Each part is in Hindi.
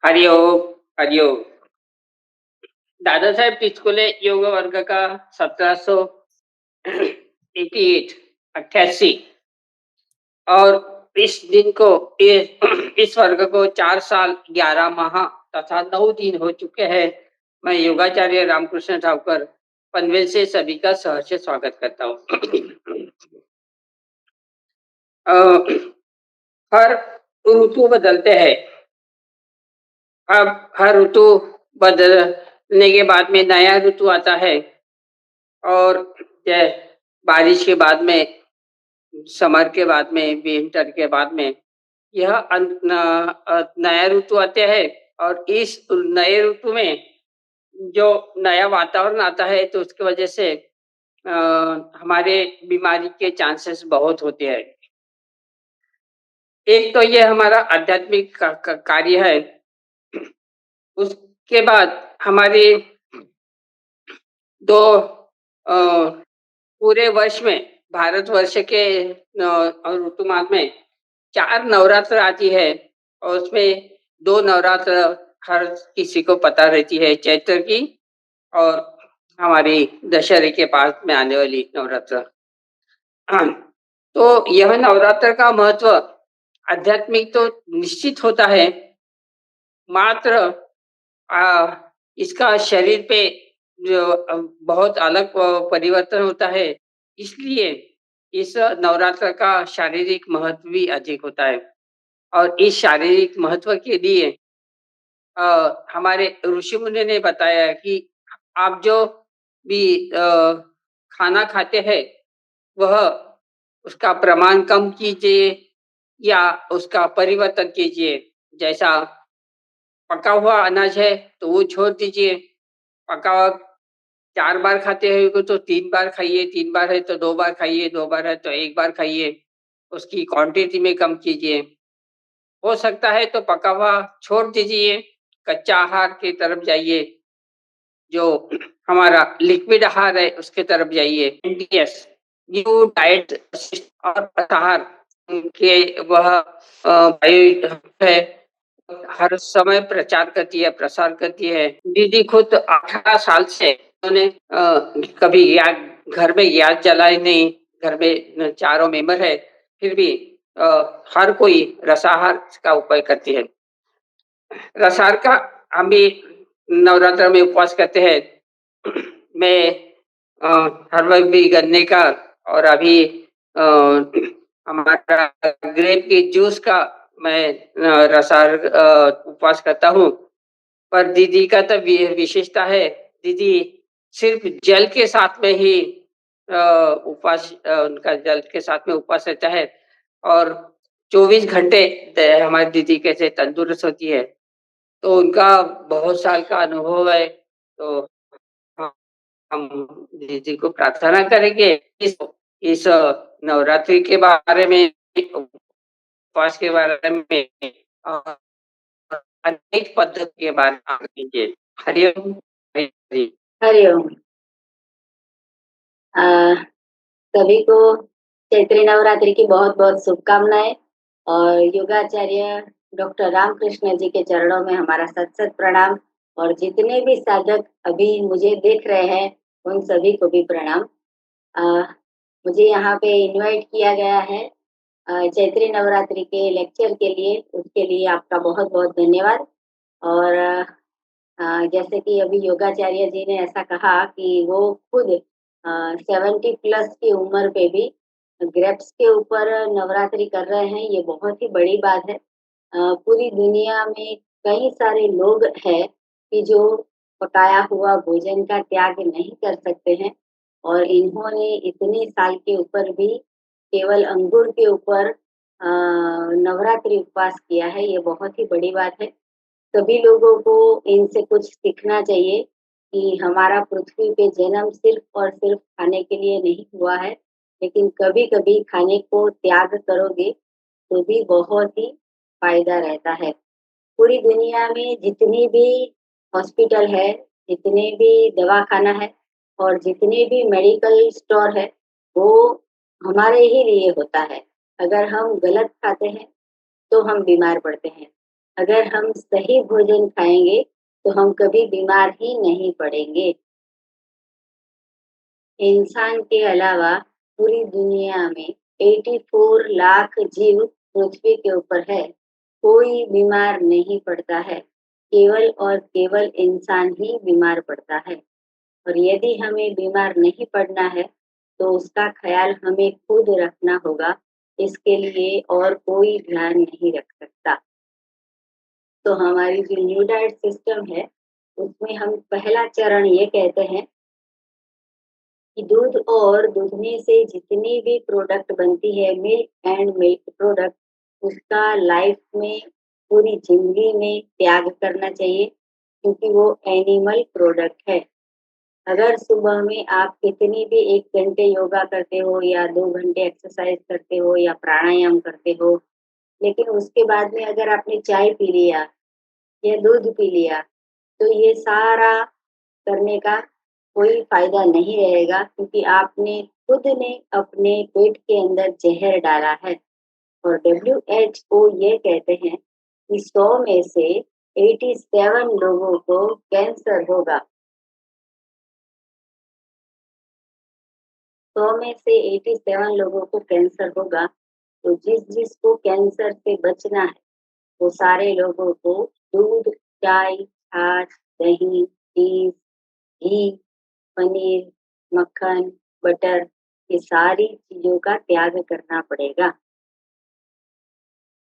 हरिओम, हरिओम। दादा साहेब टिचकुले योग वर्ग का 1788 88 और इस दिन को ये इस वर्ग को 4 साल 11 माह तथा 9 दिन हो चुके हैं। मैं योगाचार्य रामकृष्ण ठाकुर पनवेल से सभी का सहर्ष स्वागत करता हूँ। अ, हर ऋतु बदलते हैं। अब हर ऋतु बदलने के बाद में नया ऋतु आता है और जै बारिश के बाद में, समर के बाद में, विंटर के बाद में यह नया ऋतु आते हैं। और इस नए ऋतु में जो नया वातावरण आता है तो उसकी वजह से हमारे बीमारी के चांसेस बहुत होते हैं। एक तो ये हमारा आध्यात्मिक कार्य है। उसके बाद हमारी दो अ, पूरे वर्ष में, भारतवर्ष के ऋतुमान में 4 नवरात्र आती है और उसमें 2 नवरात्र हर किसी को पता रहती है, चैत्र की और हमारी दशहरे के पास में आने वाली नवरात्र। हाँ, तो यह नवरात्र का महत्व आध्यात्मिक तो निश्चित होता है, मात्र अ, इसका शरीर पे जो बहुत अलग परिवर्तन होता है, इसलिए इस नवरात्र का शारीरिक महत्व भी अधिक होता है। और इस शारीरिक महत्व के लिए हमारे ऋषि-मुनि ने बताया है कि आप जो भी खाना खाते हैं, वह उसका प्रमाण कम कीजिए या उसका परिवर्तन कीजिए। जैसा पका हुआ अनाज है, तो वो छोड़ दीजिए। पका हुआ 4 बार खाते हैं तो 3 बार खाइए, 3 बार है तो 2 बार खाइए, 2 बार है तो 1 बार खाइए। उसकी क्वांटिटी में कम कीजिए। हो सकता है तो पका हुआ छोड़ दीजिए, कच्चा आहार की तरफ जाइए, जो हमारा लिक्विड आहार है उसकी तरफ जाइए। एनडीएस, न्यू डाइट और आहार के वह बायो है, हर समय प्रचार करती है, प्रसार करती है। दीदी खुद 18 साल से उन्होंने कभी याद, घर में याद जलाई नहीं। घर में चारों मेंबर है, फिर भी अ, हर कोई रसाहार का उपाय करती है। रसाहार का हम भी नवरात्र में उपवास करते हैं। मैं अ, हर वक्त भी गन्ने का और अभी हमारा ग्रेप के जूस का मैं रसाहार उपवास करता हूँ। पर दीदी का तो विशेषता है, दीदी सिर्फ जल के साथ में ही उपवास, उनका जल के साथ में उपवास रहता है और 24 घंटे हमारी दीदी कैसे तंदुरुस्त होती है। तो उनका बहुत साल का अनुभव है, तो ह हम दीदी को प्रार्थना करेंगे इस इस नवरात्रि के बारे में, उपवास के बारे में और अनेक पद्धति के बारे में आप कीजिए। हरिओम, हरि हरि। हरिओम। अ, सभी को चैत्री नवरात्रि की बहुत-बहुत शुभकामनाएँ और योगाचार्य डॉक्टर रामकृष्ण जी के चरणों में हमारा सत-सत प्रणाम और जितने भी साधक अभी मुझे देख रहे हैं, उन सभी को भी प्रणाम। अ, मुझे यहाँ पे इनवाइट किया गया है चैत्री नवरात्रि के लेक्चर के लिए, उसके लिए आपका बहुत-बहुत धन्यवाद। और जैसे कि अभी योगाचार्य जी ने ऐसा कहा कि वो खुद 70 प्लस की उम्र पे भी ग्रेप्स के ऊपर नवरात्रि कर रहे हैं, ये बहुत ही बड़ी बात है। पूरी दुनिया में कई सारे लोग हैं कि जो पकाया हुआ भोजन का त्याग नहीं कर सकते हैं और इन्होंने इतने साल के ऊपर भी केवल अंगूर के ऊपर नवरात्रि उपवास किया है, ये बहुत ही बड़ी बात है। सभी लोगों को इनसे कुछ सीखना चाहिए कि हमारा पृथ्वी पे जन्म सिर्फ और सिर्फ खाने के लिए नहीं हुआ है, लेकिन कभी-कभी खाने को त्याग करोगे तो भी बहुत ही फ़ायदा रहता है। पूरी दुनिया में जितनी भी हॉस्पिटल है, जितने भी दवाखाना है और जितने भी मेडिकल स्टोर है, वो हमारे ही लिए होता है। अगर हम गलत खाते हैं, तो हम बीमार पड़ते हैं। अगर हम सही भोजन खाएँगे, तो हम कभी बीमार ही नहीं पड़ेंगे। इंसान के अलावा पूरी दुनिया में 84 लाख जीव पृथ्वी के ऊपर है। कोई बीमार नहीं पड़ता है। केवल और केवल इंसान ही बीमार पड़ता है। और यदि हमें बीमार नहीं पड़ना है, तो उसका ख़्याल हमें खुद रखना होगा। इसके लिए और कोई ध्यान नहीं रख सकता। तो हमारी जो न्यू डाइट सिस्टम है, उसमें हम पहला चरण ये कहते हैं कि दूध और दूधनी से जितनी भी प्रोडक्ट बनती है, मिल्क एंड मिल्क प्रोडक्ट, उसका लाइफ में पूरी ज़िंदगी में त्याग करना चाहिए, क्योंकि वो एनिमल प्रोडक्ट है। अगर सुबह में आप कितनी भी 1 घंटे योगा करते हो या 2 घंटे एक्सरसाइज करते हो या प्राणायाम करते हो, लेकिन उसके बाद में अगर आपने चाय पी लिया या दूध पी लिया, तो ये सारा करने का कोई फ़ायदा नहीं रहेगा, क्योंकि आपने खुद ने अपने पेट के अंदर ज़हर डाला है। और डब्ल्यूएचओ ये कहते हैं कि 100 में से 87 लोगों को कैंसर होगा। 100 में से 87 लोगों को कैंसर होगा, तो जिसको कैंसर से बचना है, वो सारे लोगों को दूध, चाय, छाछ, दही, चीज़, घी, पनीर, मक्खन, बटर, ये सारी चीज़ों का त्याग करना पड़ेगा।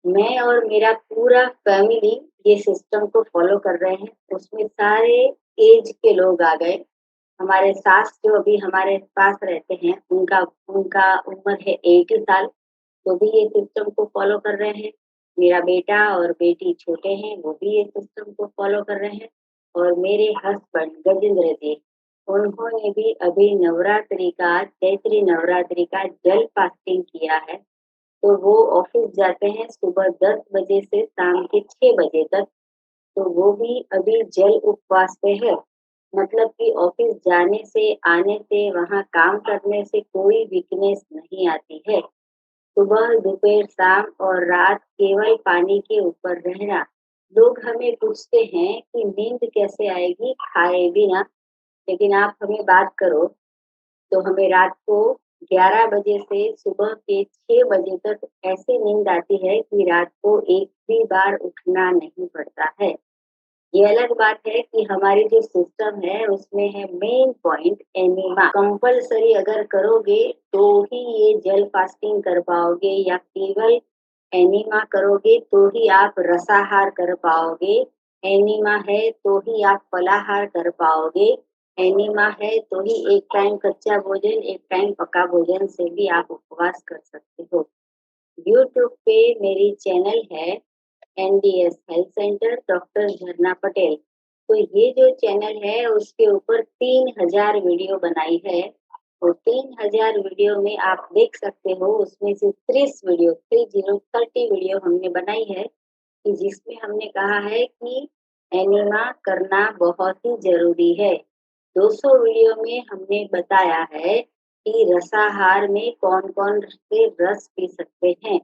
मैं और मेरा पूरा फैमिली ये सिस्टम को फ़ॉलो कर रहे हैं। उसमें सारे ऐज के लोग आ गए। हमारे सास जो अभी हमारे पास रहते हैं, उनका उनका उम्र है 80 साल, वो भी ये सिस्टम को फ़ॉलो कर रहे हैं। मेरा बेटा और बेटी छोटे हैं, वो भी ये सिस्टम को फ़ॉलो कर रहे हैं। और मेरे हस्बैंड गजेंद्र जी, उन्होंने भी अभी नवरात्रि का चैत्री नवरात्रि का जल फास्टिंग किया है। तो वो ऑफ़िस जाते हैं सुबह 10 बजे से शाम के 6 बजे तक, तो वो भी अभी जल उपवास पे है। मतलब कि ऑफ़िस जाने से, आने से, वहाँ काम करने से कोई वीकनेस नहीं आती है। सुबह, दोपहर, शाम और रात केवल पानी के ऊपर रहना। लोग हमें पूछते हैं कि नींद कैसे आएगी खाए बिना? लेकिन आप हमें बात करो, तो हमें रात को 11 बजे से सुबह के 6 बजे तक ऐसी नींद आती है कि रात को एक भी बार उठना नहीं पड़ता है। ये अलग बात है कि हमारी जो सिस्टम है उसमें है मेन पॉइंट एनीमा। कंपल्सरी अगर करोगे तो ही ये जल फास्टिंग कर पाओगे, या केवल एनीमा करोगे तो ही आप रसाहार कर पाओगे। एनीमा है तो ही आप फलाहार कर पाओगे। एनीमा है तो ही एक टाइम कच्चा भोजन, एक टाइम पका भोजन से भी आप उपवास कर सकते हो। यूट्यूब पे मेरी चैनल है एनडीएस हेल्थ सेंटर डॉक्टर झरना पटेल। तो ये जो चैनल है उसके ऊपर 3000 वीडियो बनाई है। और 3000 वीडियो में आप देख सकते हो, उसमें से 30 वीडियो हमने बनाई है, कि जिसमें हमने कहा है कि एनिमा करना बहुत ही ज़रूरी है। 200 वीडियो में हमने बताया है कि रसाहार में कौन-कौन से रस पी सकते हैं।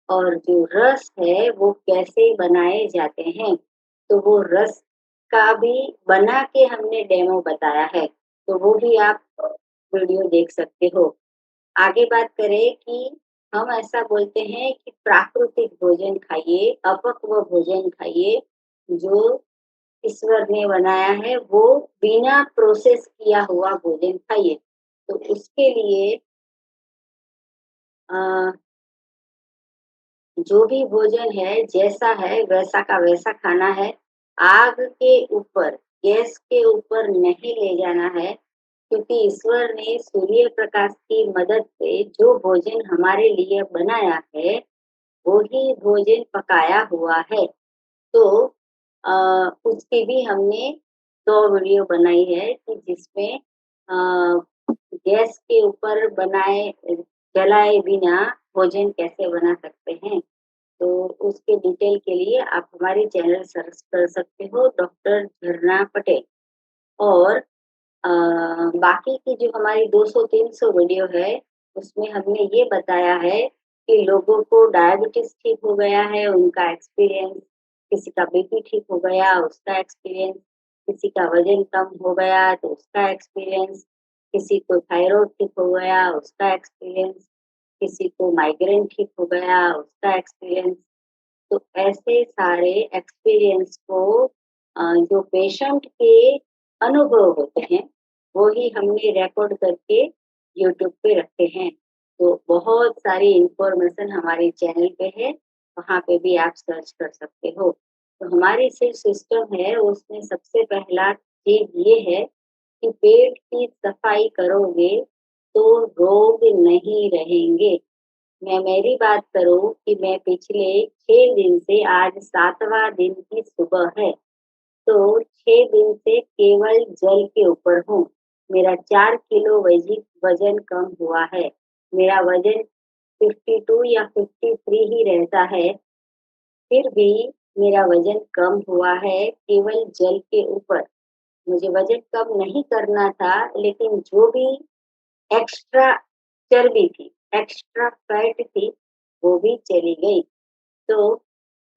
और जो रस है वो कैसे बनाए जाते हैं, तो वो रस का भी बना के हमने डेमो बताया है, तो वो भी आप वीडियो देख सकते हो। आगे बात करें कि हम ऐसा बोलते हैं कि प्राकृतिक भोजन खाइए, अपक्व भोजन खाइए, जो ईश्वर ने बनाया है वो बिना प्रोसेस किया हुआ भोजन खाइए। तो उसके लिए अ जो भी भोजन है, जैसा है वैसा का वैसा खाना है। आग के ऊपर, गैस के ऊपर नहीं ले जाना है, क्योंकि ईश्वर ने सूर्य प्रकाश की मदद से जो भोजन हमारे लिए बनाया है, वो ही भोजन पकाया हुआ है। तो अ, उसकी भी हमने 2 वीडियो बनाई है कि जिसमें गैस के ऊपर जलाए बिना भोजन कैसे बना सकते हैं। तो उसके डिटेल के लिए आप हमारे चैनल सर्च कर सकते हो डॉक्टर झरना पटेल। और अ, बाकी की जो हमारी 200-300 वीडियो है, उसमें हमने ये बताया है कि लोगों को डायबिटीज़ ठीक हो गया है, उनका एक्सपीरियंस किसी का बीपी ठीक हो गया, उसका एक्सपीरियंस, किसी का वज़न कम हो गया तो उसका एक्सपीरियंस, किसी को थायरॉइड ठीक हो गया, उसका एक्सपीरियंस, किसी को माइग्रेन ठीक हो गया, उसका एक्सपीरियंस। तो ऐसे सारे एक्सपीरियंस को जो पेशेंट के अनुभव होते हैं, वो ही हमने रिकॉर्ड करके यूट्यूब पे रखे हैं। तो बहुत सारी इन्फॉर्मेशन हमारे चैनल पे है, वहाँ पे भी आप सर्च कर सकते हो। तो हमारी सिस्टम है, उसमें सबसे पहला चीज़ ये है कि पेट की सफाई करोगे, तो रोग नहीं रहेंगे। मैं मेरी बात करूँ कि मैं पिछले 6 दिन से आज 7वाँ दिन की सुबह है, तो 6 दिन से केवल जल के ऊपर हूँ। मेरा 4 किलो वज़न कम हुआ है। मेरा वज़न 52 या 53 ही रहता है, फिर भी मेरा वज़न कम हुआ है केवल जल के ऊपर। मुझे वज़न कम नहीं करना था, लेकिन जो भी एक्स्ट्रा चर्बी थी, एक्स्ट्रा फैट थी, वो भी चली गई। तो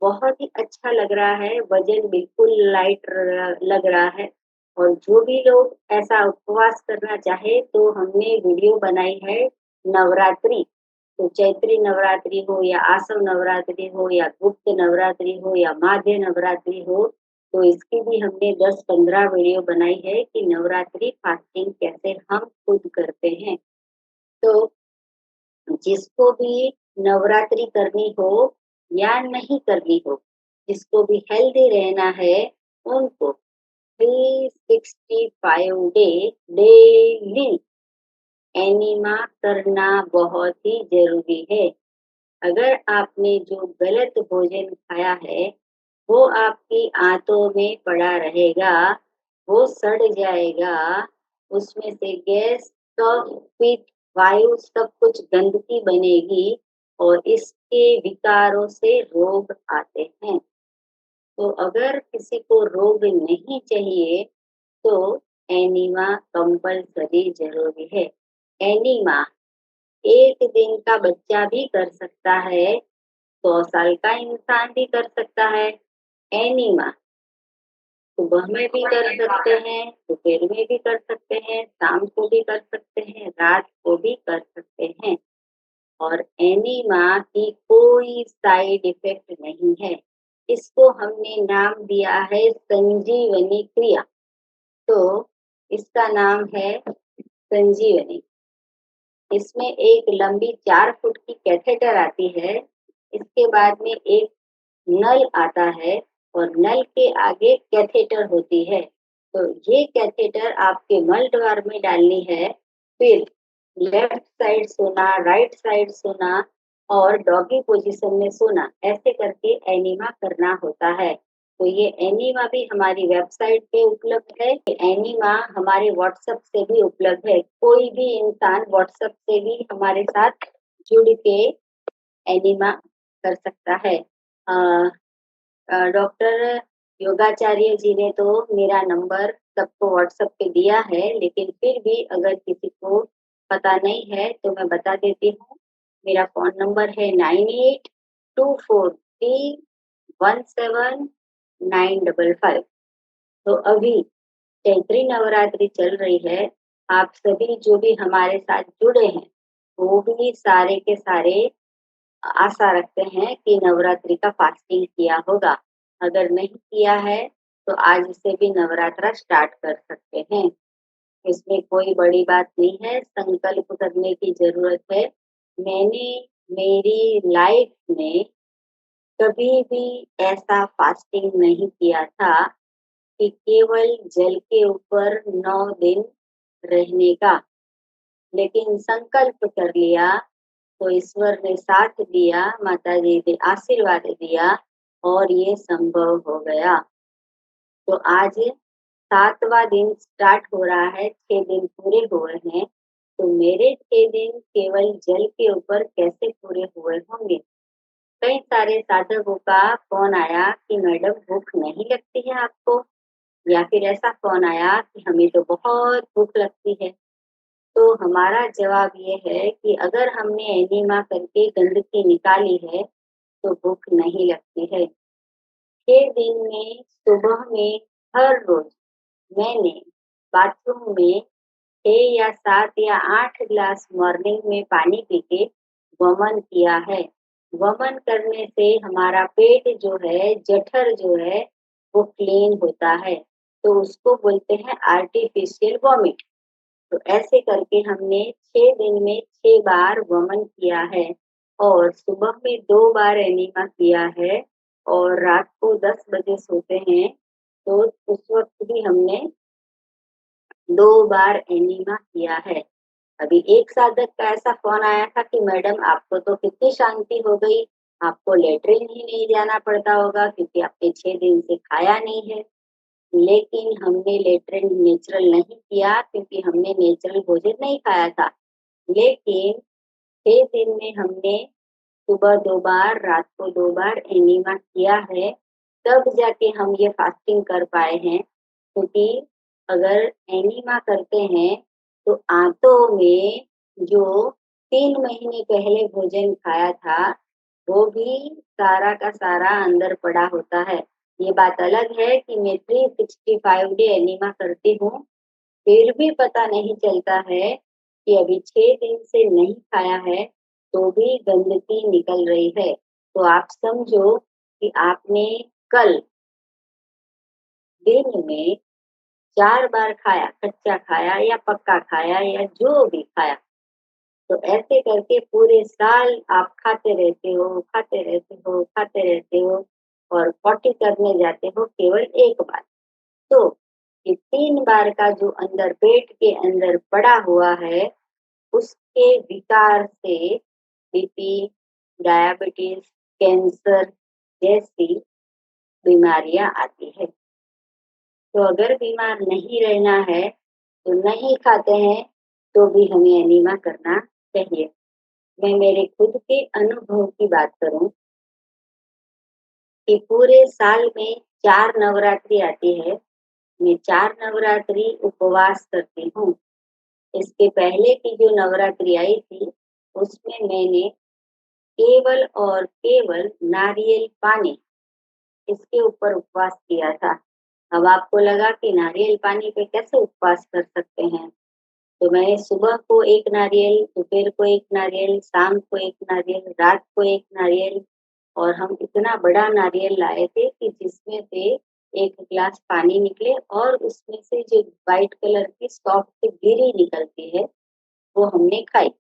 बहुत ही अच्छा लग रहा है, वज़न बिल्कुल लाइट लग रहा है और जो भी लोग ऐसा उपवास करना चाहे तो हमने वीडियो बनाई है नवरात्रि। तो चैत्री नवरात्रि हो या आसव नवरात्रि हो या गुप्त नवरात्रि हो या माध्य नवरात्रि हो, तो इसकी भी हमने 10-15 वीडियो बनाई है कि नवरात्रि फास्टिंग कैसे हम खुद करते हैं। तो जिसको भी नवरात्रि करनी हो या नहीं करनी हो, जिसको भी हेल्दी रहना है, उनको 365 डे डेली एनिमा करना बहुत ही ज़रूरी है। अगर आपने जो गलत भोजन खाया है, वो आपकी आंतों में पड़ा रहेगा, वो सड़ जाएगा, उसमें से गैस, कफ, पित्त, वायु सब कुछ गंदगी बनेगी और इसके विकारों से रोग आते हैं। तो अगर किसी को रोग नहीं चाहिए, तो एनीमा कंपल्सरी ज़रूरी है। एनीमा 1 दिन का बच्चा भी कर सकता है, 100 साल का इंसान भी कर सकता है। एनीमा सुबह में भी कर सकते हैं, दोपहर में भी कर सकते हैं, शाम को भी कर सकते हैं, रात को भी कर सकते हैं और एनीमा की कोई साइड इफ़ेक्ट नहीं है। इसको हमने नाम दिया है संजीवनी क्रिया। तो इसका नाम है संजीवनी। इसमें एक लंबी 4 फुट की कैथेटर आती है, इसके बाद में एक नल आता है और नल के आगे कैथेटर होती है। तो ये कैथेटर आपके मल द्वार में डालनी है, फिर लेफ्ट साइड सोना, राइट साइड सोना और डॉगी पोजीशन में सोना, ऐसे करके एनीमा करना होता है। तो ये एनीमा भी हमारी वेबसाइट पे उपलब्ध है। एनीमा हमारे व्हाट्सएप से भी उपलब्ध है। कोई भी इंसान व्हाट्सएप से भी हमारे साथ जुड़ के एनीमा कर सकता है। अ डॉक्टर योगाचार्य जी ने तो मेरा नंबर सबको व्हाट्सएप पे दिया है, लेकिन फिर भी अगर किसी को पता नहीं है तो मैं बता देती हूँ। मेरा फ़ोन नंबर है 9824317955। तो अभी चैत्री नवरात्रि चल रही है, आप सभी जो भी हमारे साथ जुड़े हैं, वो भी सारे के सारे आशा रखते हैं कि नवरात्रि का फास्टिंग किया होगा। अगर नहीं किया है, तो आज से भी नवरात्रा स्टार्ट कर सकते हैं। इसमें कोई बड़ी बात नहीं है, संकल्प करने की ज़रूरत है। मैंने मेरी लाइफ में कभी भी ऐसा फास्टिंग नहीं किया था कि केवल जल के ऊपर 9 दिन रहने का, लेकिन संकल्प कर लिया तो ईश्वर ने साथ दिया, माताजी ने आशीर्वाद दिया और ये संभव हो गया। तो आज 7वाँ दिन स्टार्ट हो रहा है, 6 दिन पूरे हुए हैं, तो मेरे 6 दिन केवल जल के ऊपर कैसे पूरे हुए होंगे? कई सारे साधकों का फ़ोन आया कि मैडम भूख नहीं लगती है आपको? या फिर ऐसा फ़ोन आया कि हमें तो बहुत भूख लगती है। तो हमारा जवाब ये है कि अगर हमने एनीमा करके गंदगी निकाली है, तो भूख नहीं लगती है। 6 दिन में सुबह में हर रोज मैंने बाथरूम में 6 या 7 या 8 ग्लास मॉर्निंग में पानी पी के वमन किया है। वमन करने से हमारा पेट जो है, जठर जो है, वो क्लीन होता है। तो उसको बोलते हैं आर्टिफिशियल वॉमिट। तो ऐसे करके हमने 6 दिन में 6 बार वमन किया है और सुबह में 2 बार एनिमा किया है और रात को 10 बजे सोते हैं, तो उस वक़्त भी हमने 2 बार एनिमा किया है। अभी एक साधक का ऐसा फ़ोन आया था कि मैडम आपको तो कितनी शांति हो गई, आपको लैट्रिन ही नहीं जाना पड़ता होगा क्योंकि आपने 6 दिन से खाया नहीं है। लेकिन हमने लैट्रिन नेचुरल नहीं किया क्योंकि हमने नेचुरल भोजन नहीं खाया था। लेकिन 6 दिन में हमने सुबह 2 बार, रात को 2 बार एनिमा किया है, तब जाके हम ये फास्टिंग कर पाए हैं। क्योंकि अगर एनिमा करते हैं, तो आंतों में जो 3 महीने पहले भोजन खाया था, वो भी सारा का सारा अंदर पड़ा होता है। ये बात अलग है कि मैं 365 डे एनिमा करती हूँ, फिर भी पता नहीं चलता है कि अभी 6 दिन से नहीं खाया है, तो भी गंदगी निकल रही है। तो आप समझो कि आपने कल दिन में 4 बार खाया, कच्चा खाया या पक्का खाया या जो भी खाया, तो ऐसे करके पूरे साल आप खाते रहते हो, खाते रहते हो, खाते रहते हो और पॉटी करने जाते हो केवल 1 बार। तो ये 3 बार का जो अंदर पेट के अंदर पड़ा हुआ है, उसके विकार से बीपी, डायबिटीज, कैंसर जैसी बीमारियां आती है। तो अगर बीमार नहीं रहना है, तो नहीं खाते हैं, तो भी हमें एनीमा करना चाहिए। मैं मेरे खुद के अनुभव की बात करूं कि पूरे साल में 4 नवरात्रि आती है। मैं 4 नवरात्रि उपवास करती हूँ। इसके पहले की जो नवरात्रि आई थी, उसमें मैंने केवल और केवल नारियल पानी इसके ऊपर उपवास किया था। अब आपको लगा कि नारियल पानी पे कैसे उपवास कर सकते हैं? तो मैंने सुबह को 1 नारियल, दोपहर को 1 नारियल, शाम को 1 नारियल, रात को 1 नारियल और हम इतना बड़ा नारियल लाए थे कि जिसमें से 1 ग्लास पानी निकले और उसमें से जो व्हाइट कलर की सॉफ्ट गिरी निकलती है, वो हमने खाई।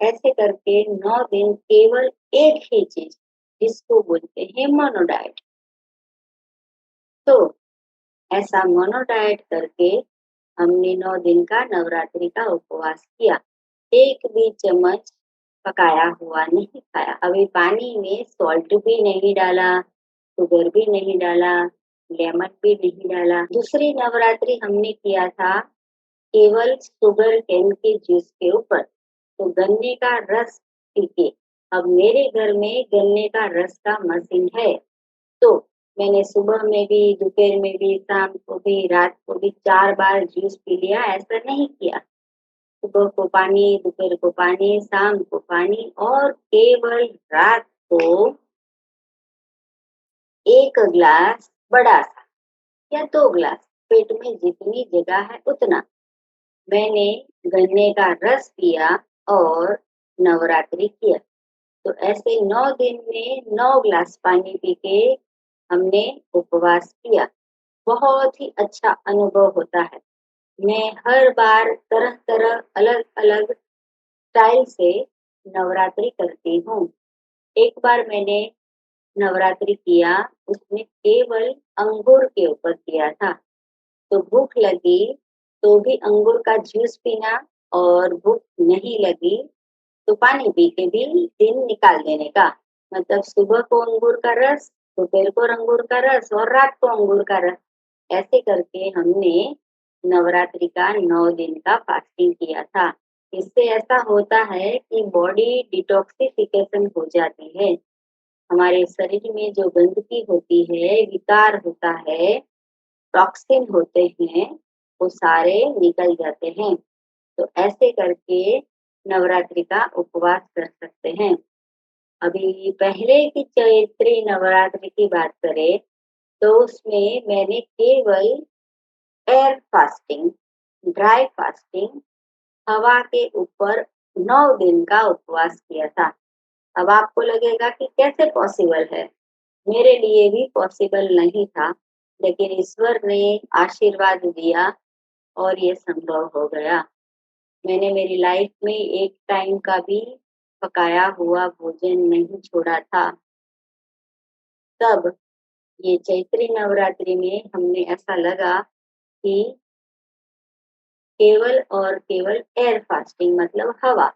ऐसे करके 9 दिन केवल एक ही चीज़, जिसको बोलते हैं मोनो डाइट। तो ऐसा मोनो डाइट करके हमने 9 दिन का नवरात्रि का उपवास किया। एक भी चम्मच पकाया हुआ नहीं खाया। अभी पानी में सॉल्ट भी नहीं डाला, शुगर भी नहीं डाला, लेमन भी नहीं डाला। दूसरी नवरात्रि हमने किया था केवल शुगर केन के जूस के ऊपर। तो गन्ने का रस पी के, अब मेरे घर में गन्ने का रस का मशीन है। तो मैंने सुबह में भी, दोपहर में भी, शाम को भी, रात को भी 4 बार जूस पी लिया, ऐसा नहीं किया। सुबह को पानी, दोपहर को पानी, शाम को पानी और केवल रात को 1 ग्लास बड़ा-सा या 2 ग्लास, पेट में जितनी जगह है उतना, मैंने गन्ने का रस पिया और नवरात्रि किया। तो ऐसे 9 दिन में 9 ग्लास पानी पी के हमने उपवास किया। बहुत ही अच्छा अनुभव होता है। मैं हर बार तरह-तरह, अलग-अलग स्टाइल से नवरात्रि करती हूँ। एक बार मैंने नवरात्रि किया, उसमें केवल अंगूर के ऊपर किया था। तो भूख लगी, तो भी अंगूर का जूस पीना और भूख नहीं लगी, तो पानी पी के भी दिन निकाल देने का। मतलब सुबह को अंगूर का रस, दोपहर को अंगूर का रस और रात को अंगूर का रस। ऐसे करके हमने नवरात्रि का 9 दिन का फास्टिंग किया था। इससे ऐसा होता है कि बॉडी डिटॉक्सिफिकेशन हो जाती है। हमारे शरीर में जो गंदगी होती है, विकार होता है, टॉक्सिन होते हैं, वो सारे निकल जाते हैं। तो ऐसे करके नवरात्रि का उपवास कर सकते हैं। अभी पहले की चैत्री नवरात्रि की बात करें, तो उसमें मैंने केवल एयर फास्टिंग, ड्राई फास्टिंग, हवा के ऊपर 9 दिन का उपवास किया था। अब आपको लगेगा कि कैसे पॉसिबल है? मेरे लिए भी पॉसिबल नहीं था, लेकिन ईश्वर ने आशीर्वाद दिया और ये संभव हो गया। मैंने मेरी लाइफ में एक टाइम का भी पकाया हुआ भोजन नहीं छोड़ा था। तब ये चैत्री नवरात्रि में हमें ऐसा लगा कि केवल और केवल एयर फास्टिंग मतलब हवा,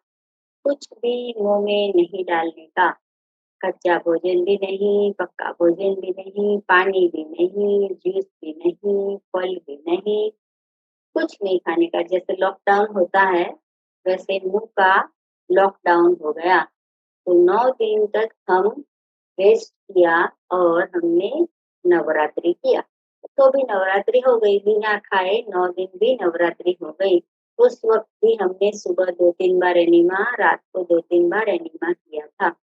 कुछ भी मुँह में नहीं डालने का। कच्चा भोजन भी नहीं, पक्का भोजन भी नहीं, पानी भी नहीं, जूस भी नहीं, फल भी नहीं, कुछ नहीं खाने का। जैसे लॉकडाउन होता है, वैसे मुँह का लॉकडाउन हो गया। तो 9 दिन तक हम रेस्ट किया और हमने नवरात्रि किया। तो भी नवरात्रि हो गई, बिना खाए 9 दिन भी नवरात्रि हो गई। उस वक़्त भी हमने सुबह 2-3 बार एनिमा, रात को 2-3 बार एनिमा किया था।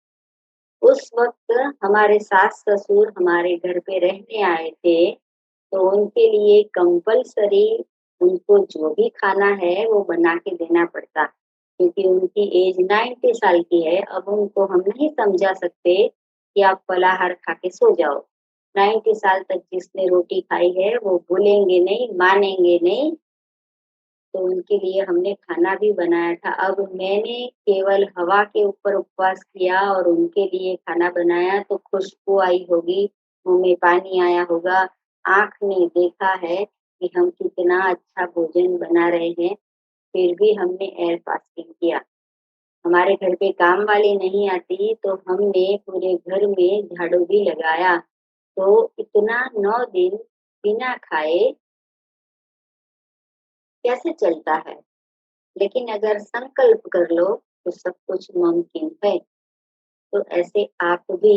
उस वक़्त हमारे सास-ससुर हमारे घर पे रहने आए थे, तो उनके लिए कंपल्सरी उनको जो भी खाना है वो बना के देना पड़ता, क्योंकि उनकी एज 90 साल की है। अब उनको हम नहीं समझा सकते कि आप फलाहार खा के सो जाओ। 90 साल तक जिसने रोटी खाई है वो भूलेंगे नहीं, मानेंगे नहीं, तो उनके लिए हमने खाना भी बनाया था। अब मैंने केवल हवा के ऊपर उपवास किया और उनके लिए खाना बनाया, तो खुशबू आई होगी, मुँह में पानी आया होगा, आँख ने देखा है कि हम कितना अच्छा भोजन बना रहे हैं, फिर भी हमने एयर फास्टिंग किया। हमारे घर पे काम वाली नहीं आती, तो हमने पूरे घर में झाड़ू भी लगाया। तो इतना 9 दिन बिना खाए कैसे चलता है? लेकिन अगर संकल्प कर लो तो सब कुछ मुमकिन है। तो ऐसे आप भी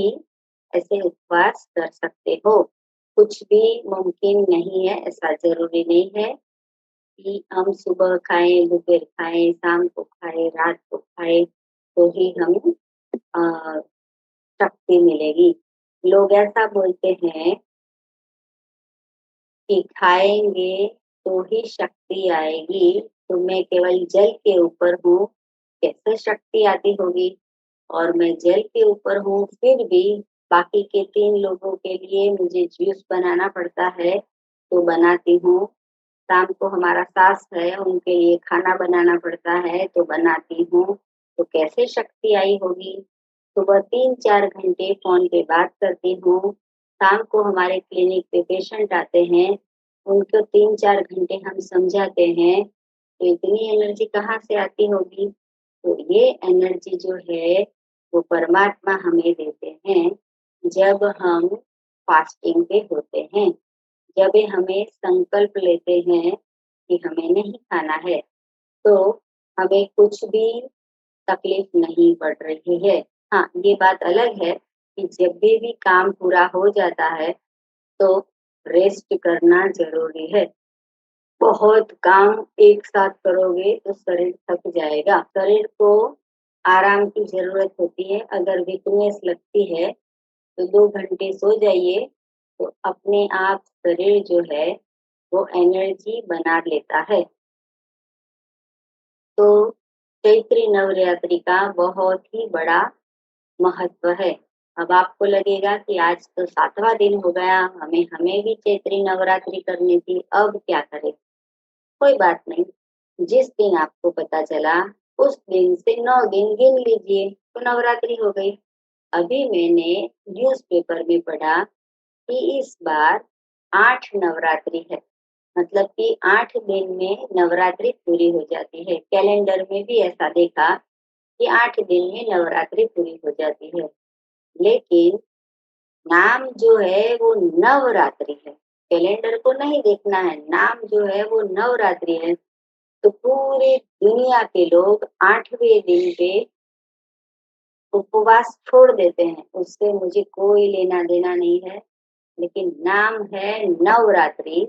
ऐसे उपवास कर सकते हो। कुछ भी मुमकिन नहीं है, ऐसा ज़रूरी नहीं है कि हम सुबह खाएँ, दोपहर खाएँ, शाम को खाएँ, रात को खाएँ, तो ही हम अ, शक्ति मिलेगी। लोग ऐसा बोलते हैं कि खाएँगे तो ही शक्ति आएगी, तो मैं केवल जल के ऊपर हूँ, कैसे शक्ति आती होगी? और मैं जल के ऊपर हूँ, फिर भी बाकी के 3 लोगों के लिए मुझे जूस बनाना पड़ता है, तो बनाती हूँ। शाम को हमारा सास है, उनके लिए खाना बनाना पड़ता है, तो बनाती हूँ। तो कैसे शक्ति आई होगी? सुबह 3-4 घंटे फ़ोन पे बात करती हूँ। शाम को हमारे क्लिनिक पे पेशेंट आते हैं, उनको 3-4 घंटे हम समझाते हैं, तो इतनी एनर्जी कहाँ से आती होगी? तो ये एनर्जी जो है, वो परमात्मा हमें देते हैं, जब हम फास्टिंग पे होते हैं। जब ये हमें संकल्प लेते हैं कि हमें नहीं खाना है, तो हमें कुछ भी तकलीफ नहीं पड़ रही है। हाँ, ये बात अलग है कि जब भी काम पूरा हो जाता है, तो रेस्ट करना ज़रूरी है। बहुत काम एक साथ करोगे तो शरीर थक जाएगा। शरीर को आराम की ज़रूरत होती है। अगर वीकनेस लगती है, तो 2 घंटे सो जाइए, तो अपने आप शरीर जो है, वो एनर्जी बना लेता है। तो चैत्री नवरात्रि का बहुत ही बड़ा महत्व है। अब आपको लगेगा कि आज तो 7वाँ दिन हो गया, हमें हमें भी चैत्री नवरात्रि करनी थी, अब क्या करें? कोई बात नहीं, जिस दिन आपको पता चला, उस दिन से 9 दिन गिन लीजिए, तो नवरात्रि हो गई। अभी मैंने न्यूज़पेपर में पढ़ा कि इस बार 8 नवरात्रि है, मतलब कि 8 दिन में नवरात्रि पूरी हो जाती है। कैलेंडर में भी ऐसा देखा कि 8 दिन में नवरात्रि पूरी हो जाती है। लेकिन नाम जो है वो नवरात्रि है, कैलेंडर को नहीं देखना है, नाम जो है वो नवरात्रि है। तो पूरी दुनिया के लोग 8वें दिन पे उपवास छोड़ देते हैं, उससे मुझे कोई लेना-देना नहीं है। लेकिन नाम है नवरात्रि,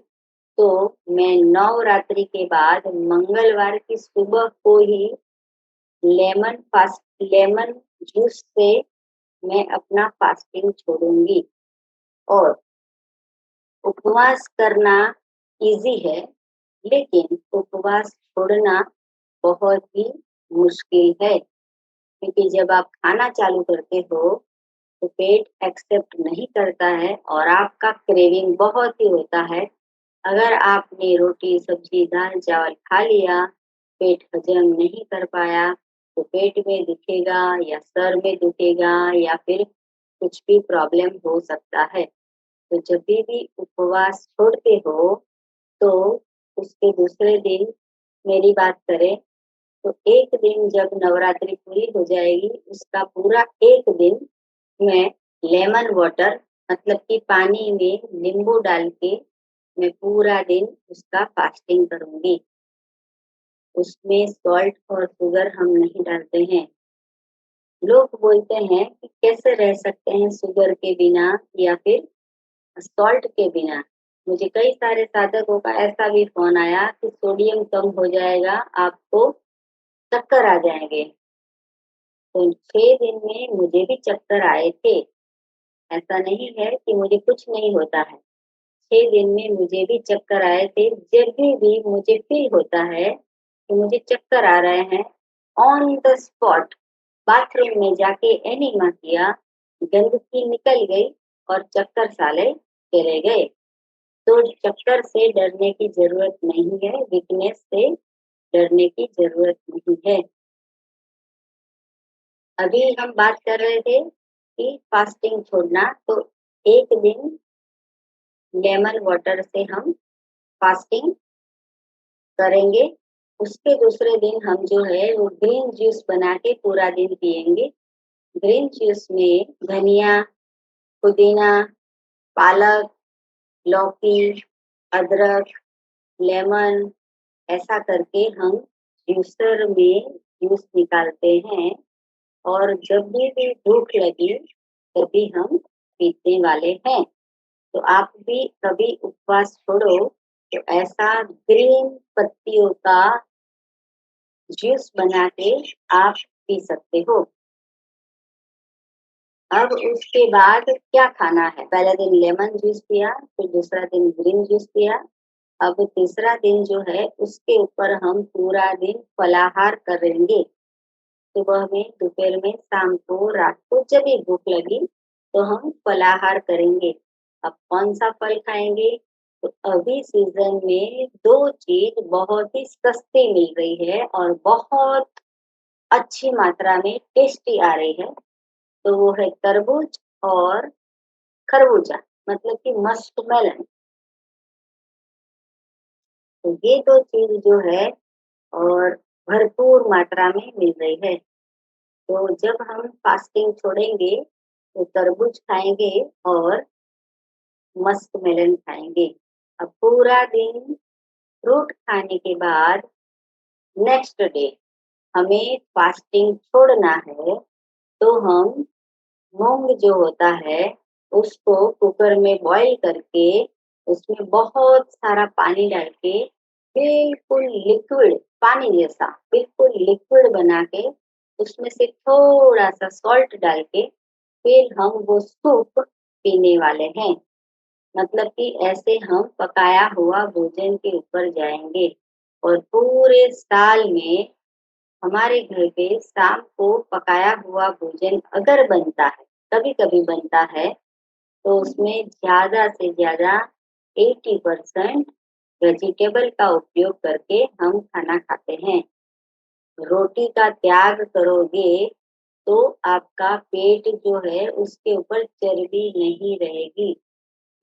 तो मैं नवरात्रि के बाद मंगलवार की सुबह को ही लेमन जूस से मैं अपना फास्टिंग छोड़ूँगी और उपवास करना ईज़ी है, लेकिन उपवास छोड़ना बहुत ही मुश्किल है, क्योंकि जब आप खाना चालू करते हो, तो पेट एक्सेप्ट नहीं करता है और आपका क्रेविंग बहुत ही होता है। अगर आपने रोटी, सब्ज़ी, दाल-चावल खा लिया, पेट हज़म नहीं कर पाया, तो पेट में दुखेगा या सर में दुखेगा या फिर कुछ भी प्रॉब्लम हो सकता है। तो जब भी उपवास छोड़ते हो, तो उसके दूसरे दिन मेरी बात करें, तो एक दिन जब नवरात्रि पूरी हो जाएगी, उसका पूरा एक दिन मैं लेमन वाटर मतलब कि पानी में नींबू डाल के मैं पूरा दिन उसका फास्टिंग करूँगी। उसमें सॉल्ट और शुगर हम नहीं डालते हैं। लोग बोलते हैं कि कैसे रह सकते हैं शुगर के बिना या फिर सॉल्ट के बिना। मुझे कई सारे साधकों का ऐसा भी फ़ोन आया कि सोडियम कम हो जाएगा, आपको चक्कर आ जाएँगे। तो 6 दिन में मुझे भी चक्कर आए थे। ऐसा नहीं है कि मुझे कुछ नहीं होता है। 6 दिन में मुझे भी चक्कर आए थे। जब भी मुझे फ़ील होता है कि मुझे चक्कर आ रहे हैं, ऑन द स्पॉट बाथरूम में जाके एनिमा किया, गंदगी निकल गई और चक्कर साले चले गए। तो चक्कर से डरने की ज़रूरत नहीं है, वीकनेस से डरने की ज़रूरत नहीं है। अभी हम बात कर रहे थे कि फास्टिंग छोड़ना, तो एक दिन लेमन वाटर से हम फास्टिंग करेंगे। उसके दूसरे दिन हम जो है वो ग्रीन जूस बना के पूरा दिन पिएँगे। ग्रीन जूस में धनिया, पुदीना, पालक, लौकी, अदरक, लेमन ऐसा करके हम जूसर में जूस निकालते हैं और जब भी भूख लगी तभी हम पीने वाले हैं। तो आप भी कभी उपवास छोड़ो तो ऐसा ग्रीन पत्तियों का जूस बना के आप पी सकते हो। अब उसके बाद क्या खाना है? पहले दिन लेमन जूस पिया, फिर दूसरा दिन ग्रीन जूस पिया, अब तीसरा दिन जो है उसके ऊपर हम पूरा दिन फलाहार करेंगे। सुबह में, दोपहर में, शाम को, रात को जब भी भूख लगी तो हम फलाहार करेंगे। अब कौन-सा फल खाएँगे? तो अभी सीज़न में 2 चीज़ बहुत ही सस्ती मिल रही है और बहुत अच्छी मात्रा में टेस्टी आ रही है, तो वो है तरबूज और खरबूजा मतलब कि मस्कमेलन। तो ये 2 चीज़ जो है और भरपूर मात्रा में मिल रही है। तो जब हम फास्टिंग छोड़ेंगे, तो तरबूज खाएँगे और मस्कमेलन खाएँगे। अब पूरा दिन फ्रूट खाने के बाद नेक्स्ट डे हमें फास्टिंग छोड़ना है, तो हम मूँग जो होता है, उसको कुकर में बॉयल करके, उसमें बहुत सारा पानी डाल के, बिल्कुल लिक्विड पानी जैसा, बिल्कुल लिक्विड बना के, उसमें से थोड़ा-सा सॉल्ट डाल के, फिर हम वो सूप पीने वाले हैं। मतलब कि ऐसे हम पकाया हुआ भोजन के ऊपर जाएँगे और पूरे साल में हमारे घर पे शाम को पकाया हुआ भोजन अगर बनता है, कभी-कभी बनता है, तो उसमें ज़्यादा से ज़्यादा 80% वेजिटेबल का उपयोग करके हम खाना खाते हैं। रोटी का त्याग करोगे, तो आपका पेट जो है उसके ऊपर चर्बी नहीं रहेगी।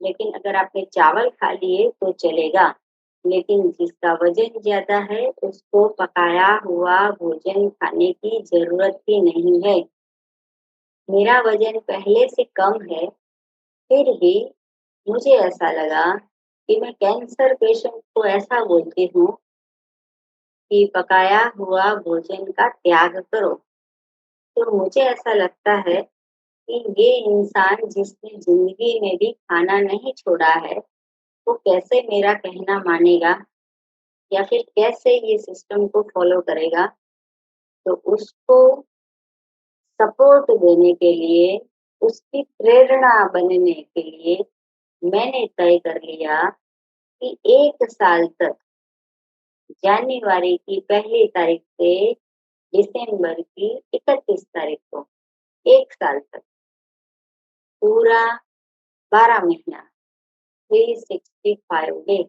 लेकिन अगर आपने चावल खा लिए तो चलेगा, लेकिन जिसका वज़न ज़्यादा है उसको पकाया हुआ भोजन खाने की ज़रूरत ही नहीं है। मेरा वज़न पहले से कम है, फिर भी मुझे ऐसा लगा कि मैं कैंसर पेशेंट को ऐसा बोलती हूँ कि पकाया हुआ भोजन का त्याग करो। तो मुझे ऐसा लगता है कि ये इंसान जिसने ज़िंदगी में भी खाना नहीं छोड़ा है, वो कैसे मेरा कहना मानेगा या फिर कैसे ये सिस्टम को फ़ॉलो करेगा? तो उसको सपोर्ट देने के लिए, उसकी प्रेरणा बनने के लिए मैंने तय कर लिया कि 1 साल तक जनवरी की पहली तारीख से दिसंबर की 31 तारीख को 1 साल तक पूरा 12 महीना 365 डे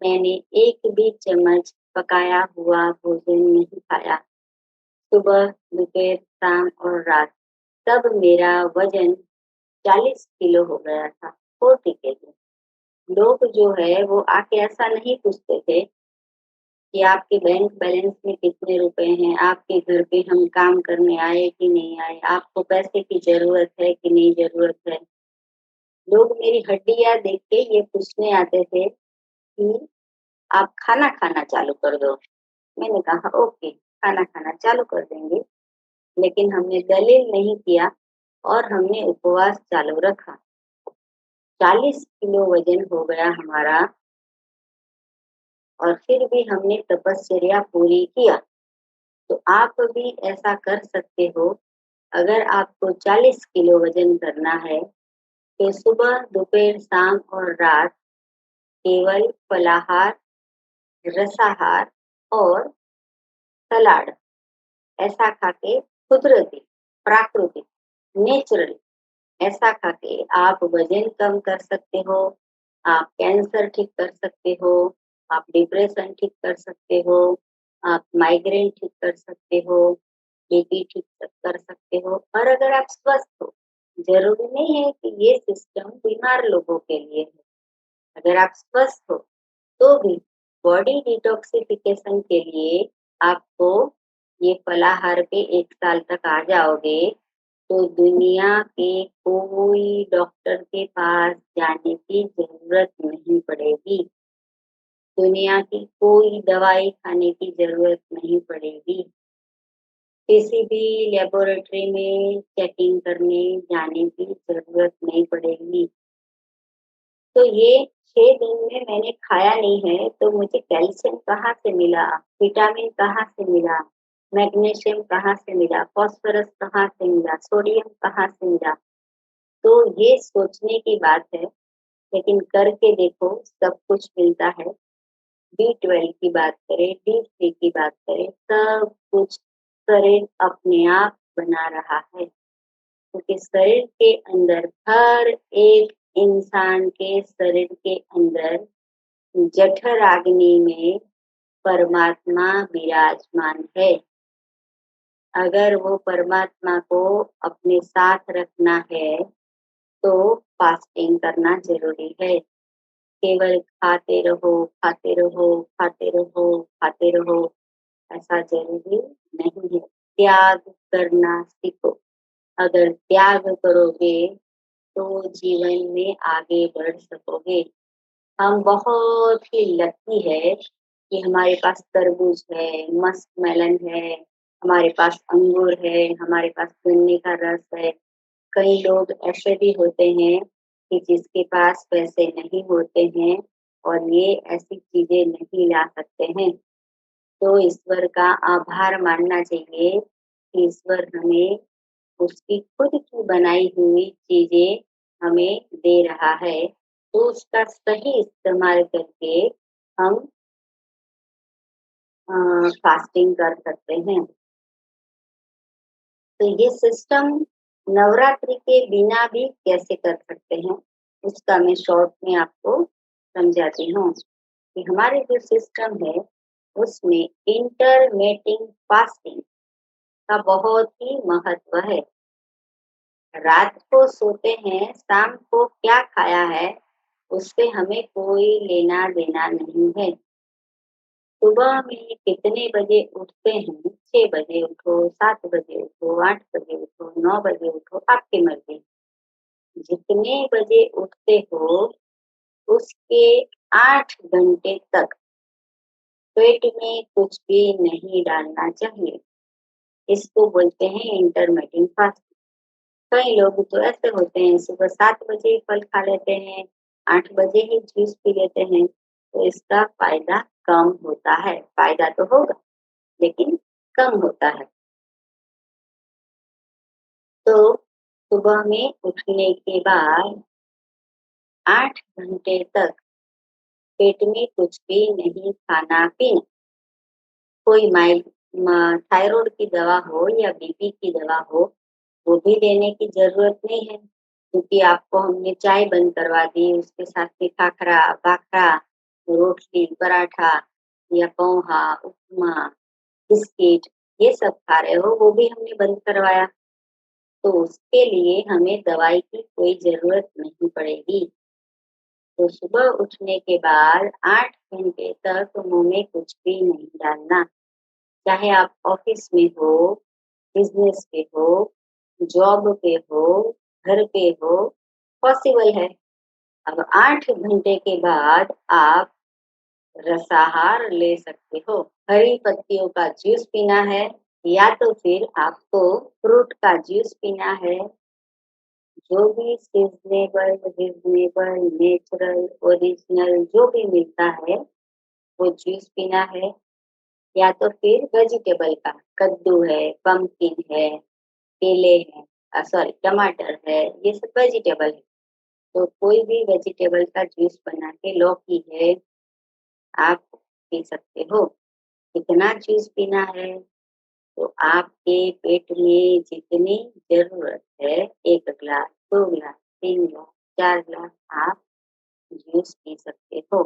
मैंने एक भी चम्मच पकाया हुआ भोजन नहीं खाया। सुबह, दोपहर, शाम और रात तब मेरा वजन 40 किलो हो गया था, 40 केजी। लोग जो है वो आके ऐसा नहीं पूछते थे कि आपके बैंक बैलेंस में कितने रुपए हैं, आपके घर पे हम काम करने आए कि नहीं आए, आपको पैसे की ज़रूरत है कि नहीं ज़रूरत है। लोग मेरी हड्डियाँ देख के ये पूछने आते थे कि आप खाना खाना चालू कर दो। मैंने कहा ओके, खाना खाना चालू कर देंगे, लेकिन हमने दलील नहीं किया और हमने उपवास चालू रखा। 40 किलो वज़न हो गया हमारा और फिर भी हमने तपश्चर्या पूरी किया। तो आप भी ऐसा कर सकते हो। अगर आपको 40 किलो वज़न करना है, तो सुबह, दोपहर, शाम और रात केवल फलाहार, रसाहार और सलाद ऐसा खा के कुदरती, प्राकृतिक, नेचुरल ऐसा खा के आप वज़न कम कर सकते हो, आप कैंसर ठीक कर सकते हो, आप डिप्रेशन ठीक कर सकते हो, आप माइग्रेन ठीक कर सकते हो, बीपी ठीक कर सकते हो और अगर आप स्वस्थ हो, ज़रूरी नहीं है कि ये सिस्टम बीमार लोगों के लिए है। अगर आप स्वस्थ हो, तो भी बॉडी डिटॉक्सिफिकेशन के लिए आपको ये फलाहार पे 1 साल तक आ जाओगे, तो दुनिया के कोई डॉक्टर के पास जाने की ज़रूरत नहीं पड़ेगी। दुनिया की कोई दवाई खाने की ज़रूरत नहीं पड़ेगी। किसी भी लेबोरेटरी में चेकिंग करने जाने की ज़रूरत नहीं पड़ेगी। तो ये 6 दिन में मैंने खाया नहीं है, तो मुझे कैल्शियम कहाँ से मिला? विटामिन कहाँ से मिला? मैग्नीशियम कहाँ से मिला? फास्फोरस कहाँ से मिला? सोडियम कहाँ से मिला? तो ये सोचने की बात है, लेकिन करके देखो सब कुछ मिलता है। बी12 की बात करें, डी3 की बात करें, सब कुछ शरीर अपने आप बना रहा है। क्योंकि शरीर के अंदर हर एक इंसान के शरीर के अंदर जठराग्नि में परमात्मा विराजमान है। अगर वो परमात्मा को अपने साथ रखना है, तो फास्टिंग करना ज़रूरी है। केवल खाते रहो, खाते रहो, खाते रहो, खाते रहो, ऐसा ज़रूरी नहीं है। त्याग करना सीखो। अगर त्याग करोगे, तो जीवन में आगे बढ़ सकोगे। हम बहुत ही लकी है कि हमारे पास तरबूज है, मस्क मेलन है, हमारे पास अंगूर है, हमारे पास गन्ने का रस है। कई लोग ऐसे भी होते हैं कि जिसके पास पैसे नहीं होते हैं और ये ऐसी चीज़ें नहीं ला सकते हैं। तो ईश्वर का आभार मानना चाहिए कि ईश्वर हमें उसकी खुद की बनाई हुई चीज़ें हमें दे रहा है, तो उसका सही इस्तेमाल करके हम फास्टिंग कर सकते हैं। तो ये सिस्टम नवरात्रि के बिना भी कैसे कर सकते हैं, उसका मैं शॉर्ट में आपको समझाती हूँ कि हमारे जो सिस्टम है, उसमें इंटरमिटेंट फास्टिंग का बहुत ही महत्व है। रात को सोते हैं, शाम को क्या खाया है, उससे हमें कोई लेना-देना नहीं है। सुबह में कितने बजे उठते हैं, 6 बजे उठो, 7 बजे उठो, 8 बजे उठो, 9 बजे उठो, आपकी मर्ज़ी। जितने बजे उठते हो, उसके 8 घंटे तक पेट में कुछ भी नहीं डालना चाहिए। इसको बोलते हैं इंटरमिटेंट फास्टिंग। कई लोग तो ऐसे होते हैं सुबह 7 बजे ही फल खा लेते हैं, 8 बजे ही जूस पी लेते हैं, तो इसका फ़ायदा कम होता है। फ़ायदा तो होगा, लेकिन कम होता है। तो सुबह में उठने के बाद 8 घंटे तक पेट में कुछ भी नहीं खाना-पीना। कोई थायराइड की दवा हो या बीपी की दवा हो, वो भी लेने की ज़रूरत नहीं है, क्योंकि आपको हमने चाय बंद करवा दी, उसके साथ में खाखरा, भाखरा, रोटली, पराठा या पोहा, उपमा, बिस्किट ये सब खा रहे हो, वो भी हमने बंद करवाया। तो उसके लिए हमें दवाई की कोई ज़रूरत नहीं पड़ेगी। तो सुबह उठने के बाद 8 घंटे तक मुँह में कुछ भी नहीं डालना। चाहे आप ऑफ़िस में हो, बिज़नेस पे हो, जॉब पे हो, घर पे हो, पॉसिबल है। अब 8 घंटे के बाद आप रसाहार ले सकते हो। हरी पत्तियों का जूस पीना है या तो फिर आपको फ्रूट का जूस पीना है, जो भी सीज़नेबल, रीज़नेबल, नेचुरल, ओरिजिनल जो भी मिलता है, वो जूस पीना है या तो फिर वेजिटेबल का, कद्दू है, पम्पकिन है, केले हैं सॉरी टमाटर है, ये सब वेजिटेबल है। तो कोई भी वेजिटेबल का जूस बना के लौकी है, आप पी सकते हो। कितना जूस पीना है? तो आपके पेट में जितनी ज़रूरत है 1 ग्लास, 2 ग्लास, 3 ग्लास, 4 ग्लास आप जूस पी सकते हो।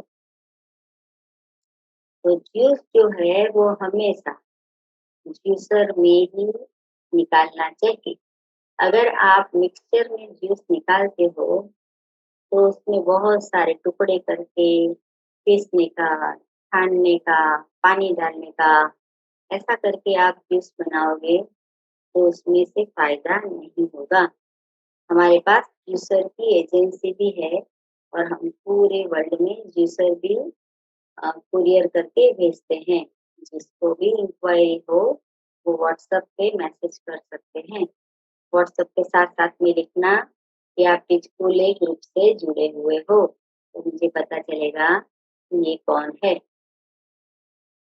तो जूस जो है वो हमेशा जूसर में ही निकालना चाहिए। अगर आप मिक्सचर में जूस निकालते हो, तो उसमें बहुत सारे टुकड़े करके पीसने का, छानने का, पानी डालने का, ऐसा करके आप जूस बनाओगे, तो उसमें से फ़ायदा नहीं होगा। हमारे पास जूसर की एजेंसी भी है और हम पूरे वर्ल्ड में जूसर भी कुरियर करके भेजते हैं। जिसको भी इंक्वायरी हो, वो व्हाट्सएप पे मैसेज कर सकते हैं। व्हाट्सएप के साथ-साथ में लिखना कि आप टिचकुले ग्रुप से जुड़े हुए हो, तो मुझे पता चलेगा कि ये कौन है।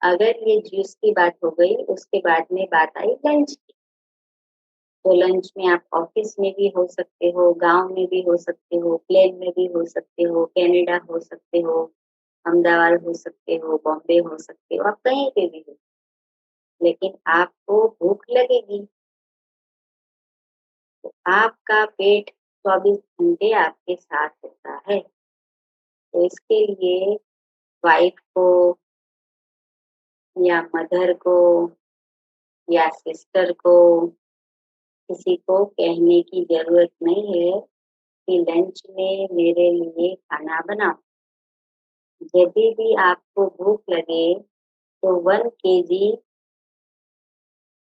अगर ये जूस की बात हो गई, उसके बाद में बात आई लंच की। तो लंच में आप ऑफ़िस में भी हो सकते हो, गाँव में भी हो सकते हो, प्लेन में भी हो सकते हो, कनाडा हो सकते हो, अहमदाबाद हो सकते हो, बॉम्बे हो सकते हो, आप कहीं पे भी हो। लेकिन आपको भूख लगेगी, तो आपका पेट 24 घंटे आपके साथ होता है। तो इसके लिए वाइफ को या मदर को या सिस्टर को किसी को कहने की ज़रूरत नहीं है कि लंच में मेरे लिए खाना बनाओ। जभी भी आपको भूख लगे तो 1 केजी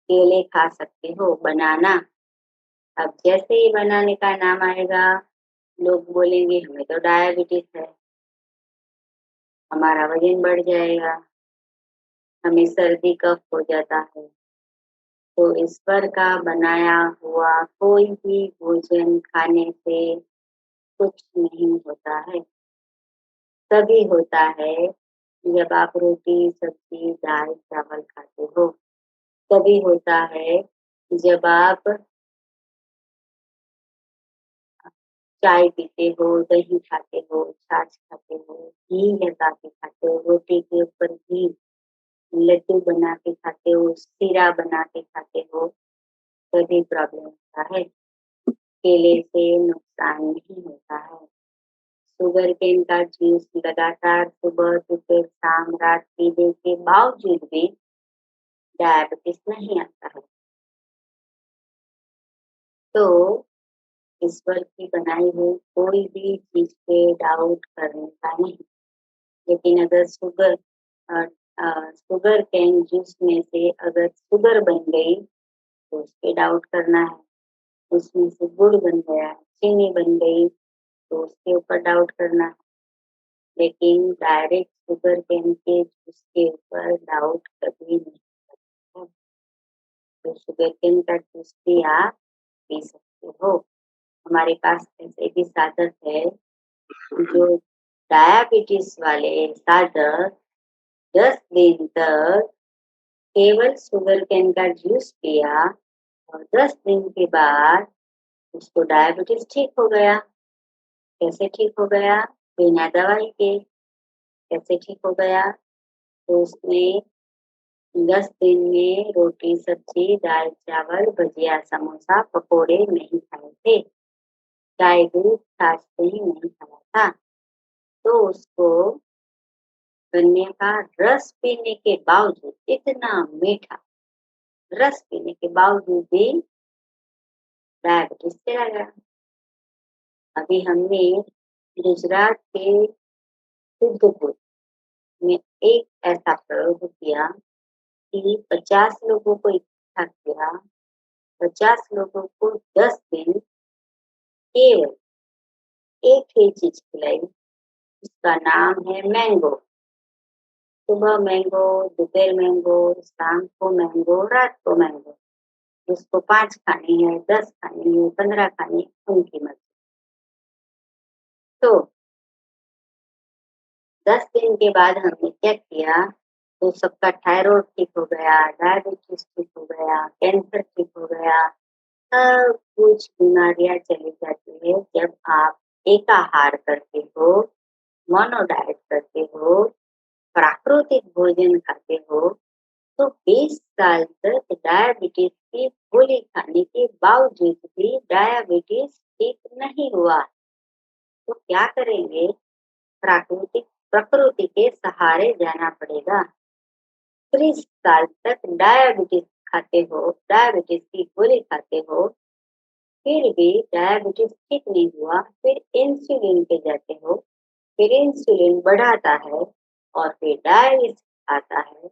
केले खा सकते हो, बनाना। अब जैसे ही बनाने का नाम आएगा, लोग बोलेंगे हमें तो डायबिटीज़ है, हमारा वज़न बढ़ जाएगा, हमें सर्दी कफ हो जाता है। तो ईश्वर का बनाया हुआ कोई भी भोजन खाने से कुछ नहीं होता है। तभी होता है जब आप रोटी, सब्ज़ी, दाल, चावल खाते हो। तभी होता है जब आप चाय पीते हो, दही खाते हो, छाछ खाते हो, घी लगा के खाते हो, रोटी के ऊपर घी, लड्डू बना के खाते हो, सीरा बना के खाते हो, तभी प्रॉब्लम होता है। केले से नुकसान नहीं होता है। शुगर केन का जूस लगातार सुबह, दोपहर, शाम, रात पीने के बावजूद भी डायबिटीज़ नहीं आता है। तो ईश्वर की बनाई हुई कोई भी चीज़ पे डाउट करने का नहीं। लेकिन अगर शुगर केन जूस में से अगर शुगर बन गई, तो उसपे डाउट करना है। उसमें से गुड़ बन गया, चीनी बन गई, तो उसके ऊपर डाउट करना है। लेकिन डायरेक्ट शुगर केन के जूस के ऊपर डाउट कभी नहीं करना है। तो शुगर केन का जूस भी आप पी सकते हो। हमारे पास ऐसे भी साधक है जो डायबिटीज़ वाले साधक 10 दिन तक केवल शुगर केन का जूस पिया और 10 दिन के बाद उसको डायबिटीज़ ठीक हो गया। कैसे ठीक हो गया? बिना दवाई के। कैसे ठीक हो गया? तो उसने 10 दिन में रोटी, सब्जी, दाल, चावल, भजिया, समोसा, पकोड़े नहीं खाए थे। चाय, दूध, छाछ दही नहीं खाया था। तो उसको गन्ने का रस पीने के बावजूद, इतना मीठा रस पीने के बावजूद भी डायबिटीज चला गया। अभी हमने गुजरात के सिद्धपुर में एक ऐसा प्रयोग किया कि 50 लोगों को इकट्ठा किया, 50 लोगों को 10 दिन केवल एक ही चीज खिलाई, उसका नाम है मैंगो। सुबह मैंगो, दोपहर मैंगो, शाम को मैंगो, रात को मैंगो। जिसको 5 खानी है, 10 खानी है, 15 खानी है, उनकी मर्जी। तो 10 दिन के बाद हमने क्या किया, तो सबका थायराइड ठीक हो गया, डायबिटीज ठीक हो गया, कैंसर ठीक हो गया, सब कुछ बीमारियां चली जाती है जब आप एकाहार करते हो, मोनो डाइट करते हो, प्राकृतिक भोजन खाते हो। तो 20 साल तक डायबिटीज की गोली खाने के बावजूद भी डायबिटीज ठीक नहीं हुआ। तो क्या करेंगे? प्राकृतिक प्रकृति के सहारे जाना पड़ेगा। 30 साल तक डायबिटीज खाते हो, डायबिटीज की गोली खाते हो, फिर भी डायबिटीज ठीक नहीं हुआ, फिर इंसुलिन पे जाते हो, फिर इंसुलिन बढ़ाता है और फिर डायलिसिस आता है।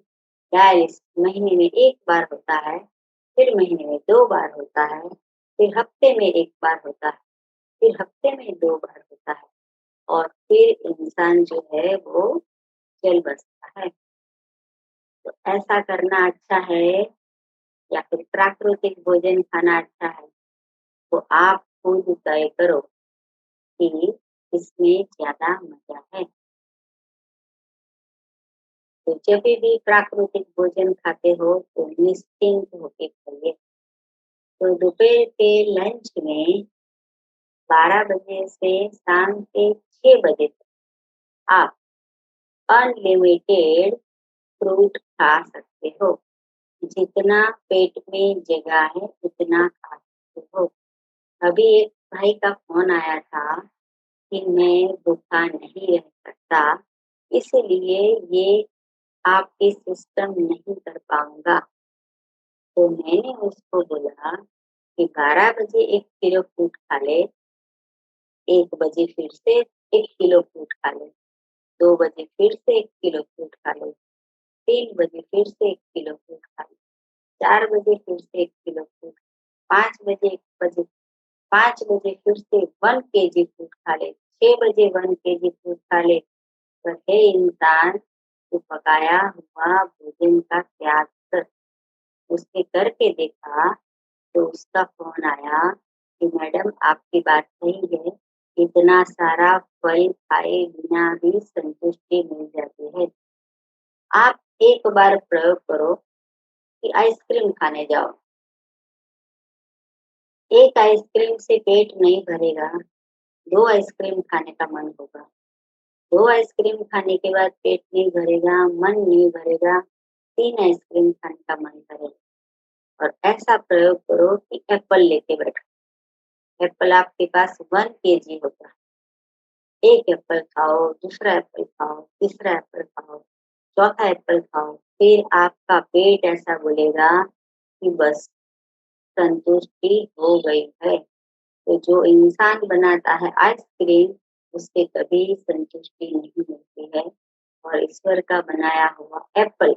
डायलिसिस महीने में 1 बार होता है, फिर महीने में 2 बार होता है, फिर हफ्ते में 1 बार होता है, फिर हफ्ते में 2 बार होता है और फिर इंसान जो है वो चल बसता है। तो ऐसा करना अच्छा है या फिर प्राकृतिक भोजन खाना अच्छा है? तो आप खुद तय करो कि इसमें ज़्यादा मज़ा है। तो जब भी प्राकृतिक भोजन खाते हो तो निश्चिंत होके खाइए। तो दोपहर के लंच में 12 बजे से शाम के 6 बजे तक आप अनलिमिटेड फ्रूट खा सकते हो। जितना पेट में जगह है उतना खा सकते हो। अभी एक भाई का फ़ोन आया था कि मैं भूखा नहीं रह सकता, इसलिए ये आपके सिस्टम नहीं कर पाऊँगा। तो मैंने उसको बोला कि 12 बजे 1 किलो फ्रूट खा ले, 1 बजे फिर से 1 किलो फ्रूट खा ले, 2 बजे फिर से 1 किलो फ्रूट खा ले, 3 बजे फिर से 1 किलो फ्रूट खा ले, 4 बजे फिर से 1 किलो फ्रूट, 5 बजे 1 बजे 5 बजे फिर से 1 केजी फ्रूट खा ले, 6 बजे 1 केजी फ्रूट खा ले। तो हे इंसान, तू पकाया हुआ भोजन का त्याग कर। उसने करके देखा तो उसका फ़ोन आया कि मैडम आपकी बात सही है, इतना सारा फल खाए बिना भी संतुष्टि मिल जाती है। आप एक बार प्रयोग करो कि आइसक्रीम खाने जाओ। एक आइसक्रीम से पेट नहीं भरेगा, 2 आइसक्रीम खाने का मन होगा। 2 आइसक्रीम खाने के बाद पेट नहीं भरेगा, मन नहीं भरेगा, 3 आइसक्रीम खाने का मन करेगा। और ऐसा प्रयोग करो कि एप्पल लेके बैठो। एप्पल आपके पास 1 केजी होगा। 1 एप्पल खाओ, दूसरा एप्पल खाओ, तीसरा एप्पल खाओ, चौथा एप्पल खाओ, फिर आपका पेट ऐसा बोलेगा कि बस संतुष्टि हो गई है। तो जो इंसान बनाता है आइसक्रीम, उससे कभी संतुष्टि नहीं मिलती है और ईश्वर का बनाया हुआ एप्पल,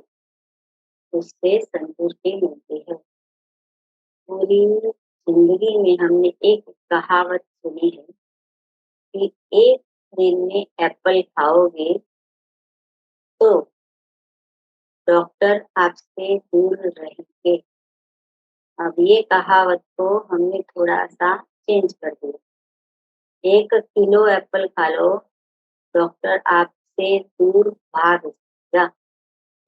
उससे संतुष्टि मिलती है। पूरी जिंदगी में हमने एक कहावत सुनी है कि एक दिन में एप्पल खाओगे तो डॉक्टर आपसे दूर रहेंगे। अब ये कहावत को हमने थोड़ा-सा चेंज कर दिया। 1 किलो एप्पल खा लो, डॉक्टर आपसे दूर भाग जाएगा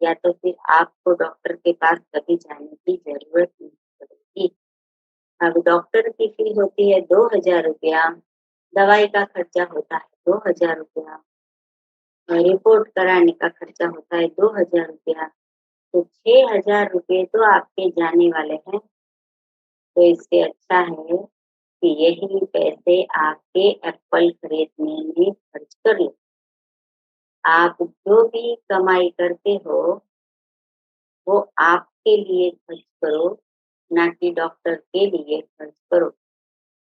या तो फिर आपको डॉक्टर के पास कभी जाने की ज़रूरत नहीं पड़ेगी। अब डॉक्टर की फीस होती है ₹2000, दवाई का खर्चा होता है 2,000 रुपया, रिपोर्ट कराने का खर्चा होता है 2,000 रुपया, तो 6,000 रुपए तो आपके जाने वाले हैं। तो इससे अच्छा है कि यही पैसे आपके एप्पल खरीदने में खर्च कर लो। आप जो भी कमाई करते हो, वो आपके लिए खर्च करो, ना कि डॉक्टर के लिए खर्च करो।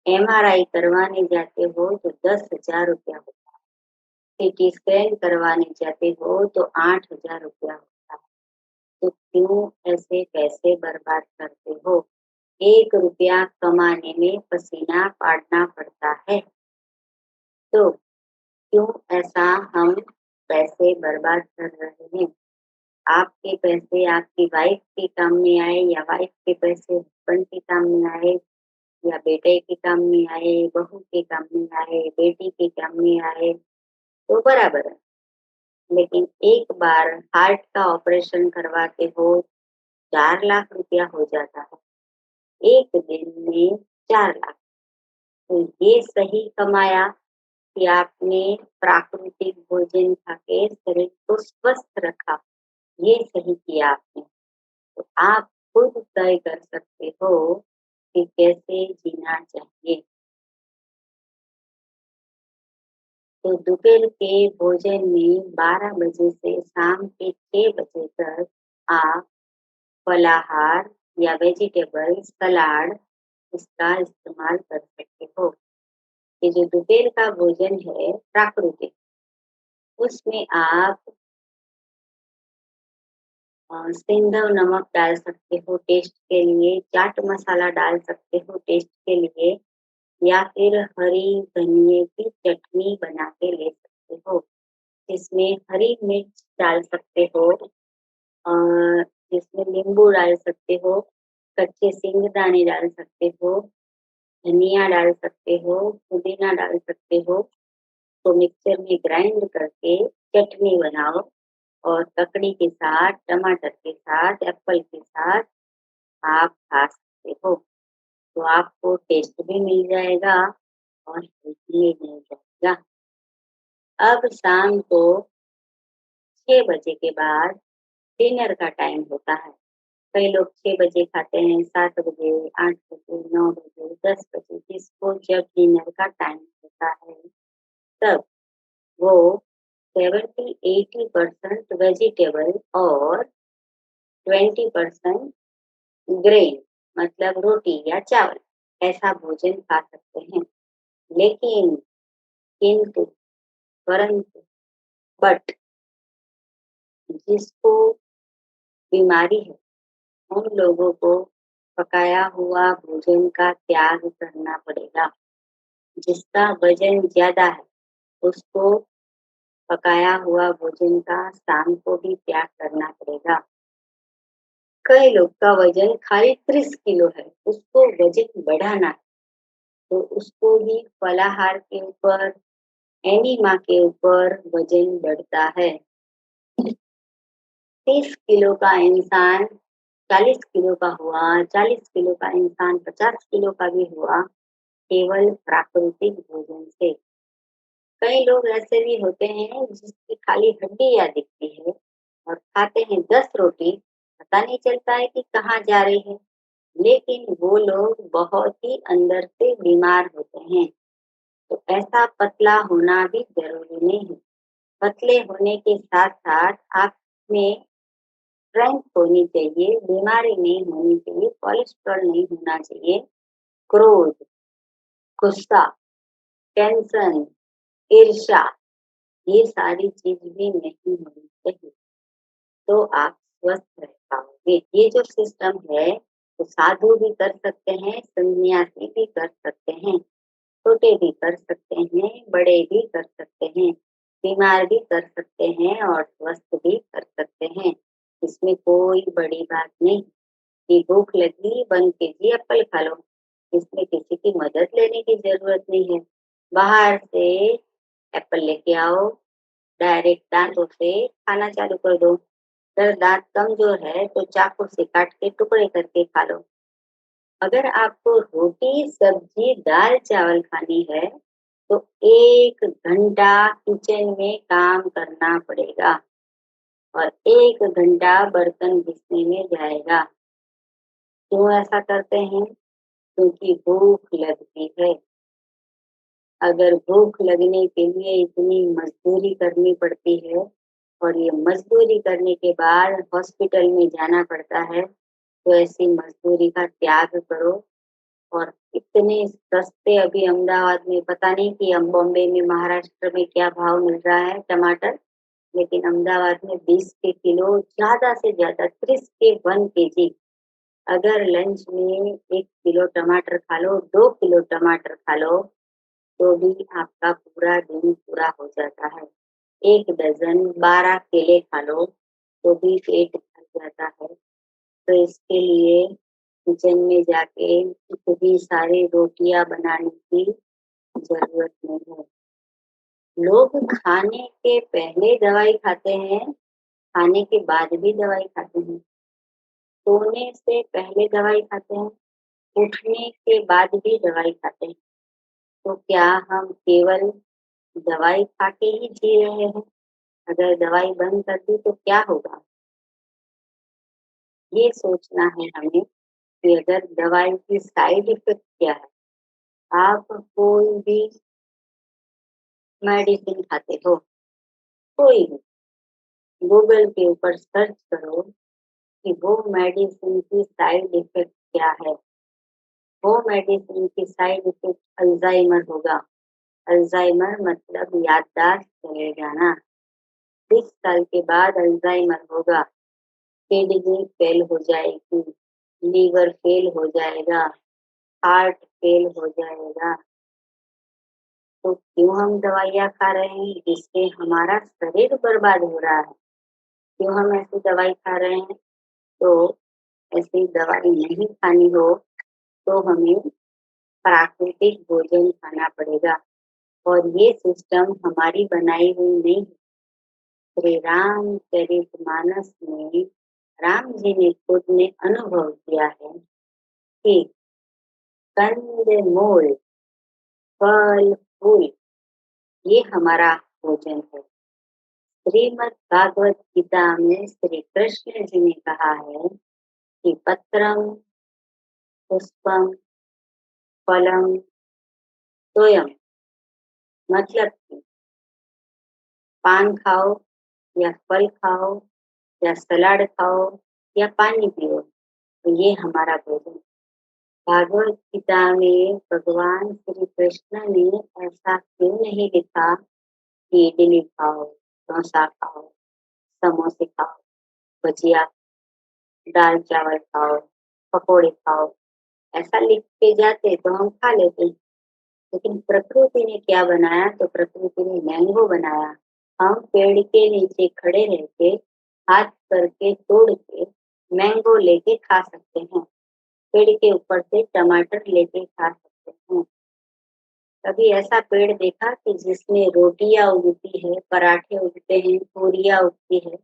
एमआरआई करवाने जाते हो तो 10,000 रुपया होता है, सीटी स्कैन करवाने जाते हो तो 8,000 रुपया होता है। तो क्यों ऐसे पैसे बर्बाद करते हो? 1 रुपया कमाने में पसीना पाड़ना पड़ता है, तो क्यों ऐसा हम पैसे बर्बाद कर रहे हैं? आपके पैसे आपकी वाइफ के काम में आए या वाइफ के पैसे हस्बैंड के काम में आए या बेटे के काम में आए, बहू के काम में आए, बेटी के काम में आए, तो बराबर है। लेकिन एक बार हार्ट का ऑपरेशन करवाते हो, 4 लाख रुपया हो जाता है। एक दिन में 4 लाख, तो ये सही कमाया कि आपने प्राकृतिक भोजन खा के शरीर को स्वस्थ रखा, ये सही किया आपने। तो आप खुद तय कर सकते हो कि कैसे जीना चाहिए। तो दोपहर के भोजन में 12 बजे से शाम के 6 बजे तक आप फलाहार या वेजिटेबल सलाद इसका इस्तेमाल कर सकते हो। ये जो दोपहर का भोजन है प्राकृतिक, उसमें आप सेंधा नमक डाल सकते हो टेस्ट के लिए, चाट मसाला डाल सकते हो टेस्ट के लिए, या फिर हरी धनिये की चटनी बना के ले सकते हो। इसमें हरी मिर्च डाल सकते हो, इसमें नींबू डाल सकते हो, कच्चे सिंगदाने डाल सकते हो, धनिया डाल सकते हो, पुदीना डाल सकते हो। तो मिक्सर में ग्राइंड करके चटनी बनाओ और ककड़ी के साथ, टमाटर के साथ, एप्पल के साथ आप खा सकते हो। तो आपको टेस्ट भी मिल जाएगा और हेल्दी भी मिल जाएगा। अब शाम को 6 बजे के बाद डिनर का टाइम होता है। कई लोग 6 बजे खाते हैं, 7 बजे, 8 बजे, 9 बजे, 10 बजे, जिसको जब डिनर का टाइम होता है, तब वो 70-80% वेजिटेबल और 20% ग्रेन, मतलब रोटी या चावल, ऐसा भोजन खा सकते हैं। लेकिन, किंतु, परंतु, बट जिसको बीमारी है, उन लोगों को पकाया हुआ भोजन का त्याग करना पड़ेगा। जिसका वजन ज़्यादा है, उसको पकाया हुआ भोजन का शाम को भी त्याग करना पड़ेगा। कई लोग का वजन खाली 30 किलो है, उसको वजन बढ़ाना है, तो उसको भी फलाहार के ऊपर, एनीमा के ऊपर वजन बढ़ता है। 30 किलो का इंसान 40 किलो का हुआ, 40 किलो का इंसान 50 किलो का भी हुआ, केवल प्राकृतिक भोजन से। कई लोग ऐसे भी होते हैं जिसकी खाली हड्डियाँ दिखती है और खाते हैं 10 रोटी, पता नहीं चलता है कि कहाँ जा रही है, लेकिन वो लोग बहुत ही अंदर से बीमार होते हैं। तो ऐसा पतला होना भी ज़रूरी नहीं है। पतले होने के साथ-साथ आप में स्ट्रेंथ होनी चाहिए, बीमारी नहीं होनी चाहिए, कोलेस्ट्रॉल नहीं होना चाहिए, क्रोध, गुस्सा, टेंशन, ईर्ष्या, ये सारी चीज़ भी नहीं होनी चाहिए, तो आप स्वस्थ रह पाओगे। ये जो सिस्टम है, वो साधु भी कर सकते हैं, सन्यासी भी कर सकते हैं, छोटे भी कर सकते हैं, बड़े भी कर सकते हैं, बीमार भी कर सकते हैं और स्वस्थ भी कर सकते हैं। इसमें कोई बड़ी बात नहीं कि भूख लगी 1 केजी एप्पल खा लो, इसमें किसी की मदद लेने की ज़रूरत नहीं है। बाहर से एप्पल लेके आओ, डायरेक्ट दाँतों से खाना चालू कर दो। अगर दाँत कमज़ोर है तो चाकू से काट के टुकड़े करके खा लो। अगर आपको रोटी, सब्ज़ी, दाल-चावल खानी है तो 1 घंटा किचन में काम करना पड़ेगा और 1 घंटा बर्तन घिसने में जाएगा। क्यों ऐसा करते हैं? क्योंकि भूख लगती है। अगर भूख लगने के लिए इतनी मज़दूरी करनी पड़ती है और ये मज़दूरी करने के बाद हॉस्पिटल में जाना पड़ता है, तो ऐसी मज़दूरी का त्याग करो और इतने सस्ते अभी अहमदाबाद में पता नहीं कि बॉम्बे में, महाराष्ट्र में क्या भाव मिल रहा है टमाटर, लेकिन अहमदाबाद में 20 के किलो, ज़्यादा से ज़्यादा 30 के 1 केजी। अगर लंच में 1 किलो टमाटर खा लो, 2 किलो टमाटर खा लो, तो भी आपका पूरा दिन पूरा हो जाता है। 1 डज़न 12 केले खा लो, तो भी पेट भर जाता है। तो इसके लिए किचन में जाके इतनी सारी रोटियाँ बनाने की ज़रूरत नहीं है। लोग खाने के पहले दवाई खाते हैं, खाने के बाद भी दवाई खाते हैं। सोने से पहले दवाई खाते हैं, उठने के बाद भी दवाई खाते हैं। तो क्या हम केवल दवाई खा के ही जी रहे हैं? अगर दवाई बंद कर दी तो क्या होगा? ये सोचना है हमें कि अगर दवाई की साइड इफ़ेक्ट क्या है? आप कोई भी मेडिसिन खाते हो, कोई भी, गूगल के ऊपर सर्च करो कि वो मेडिसिन की साइड इफ़ेक्ट क्या है? वो मेडिसिन की साइड इफ़ेक्ट अल्ज़ाइमर होगा। अल्ज़ाइमर मतलब याददाश्त चले जाना। 20 साल के बाद अल्ज़ाइमर होगा, किडनी फेल हो जाएगी, लीवर फेल हो जाएगा, हार्ट फेल हो जाएगा। तो क्यों हम दवाइयाँ खा रहे हैं? जिससे हमारा शरीर बर्बाद हो रहा है। क्यों हम ऐसी दवाई खा रहे हैं? तो ऐसी दवाई नहीं खानी हो, तो हमें प्राकृतिक भोजन खाना पड़ेगा और ये सिस्टम हमारी बनाई हुई नहीं। श्री रामचरितमानस में राम जी ने खुद ने अनुभव किया है कि कंद-मूल, फल-फूल ये हमारा भोजन है। श्रीमद् भागवत गीता में श्री कृष्ण जी ने कहा है कि पत्रम, पुष्पम, फलम, तोयम मतलब कि पान खाओ या फल खाओ या सलाद खाओ या पानी पियो, तो ये हमारा भोजन है। भागवत गीता में भगवान श्री कृष्ण ने ऐसा क्यों नहीं लिखा कि इडली खाओ, डोसा खाओ, समोसे खाओ, भजिया, दाल चावल खाओ, पकोड़े खाओ, ऐसा लिख के जाते तो हम खा लेते। लेकिन प्रकृति ने क्या बनाया, तो प्रकृति ने मैंगो बनाया। हम पेड़ के नीचे खड़े रह के हाथ करके तोड़ के मैंगो लेके खा सकते हैं। पेड़ के ऊपर से टमाटर लेके खा सकते हैं। कभी ऐसा पेड़ देखा कि जिसमें रोटियाँ उगती है, पराठे उगते हैं, पूरियाँ उगती है,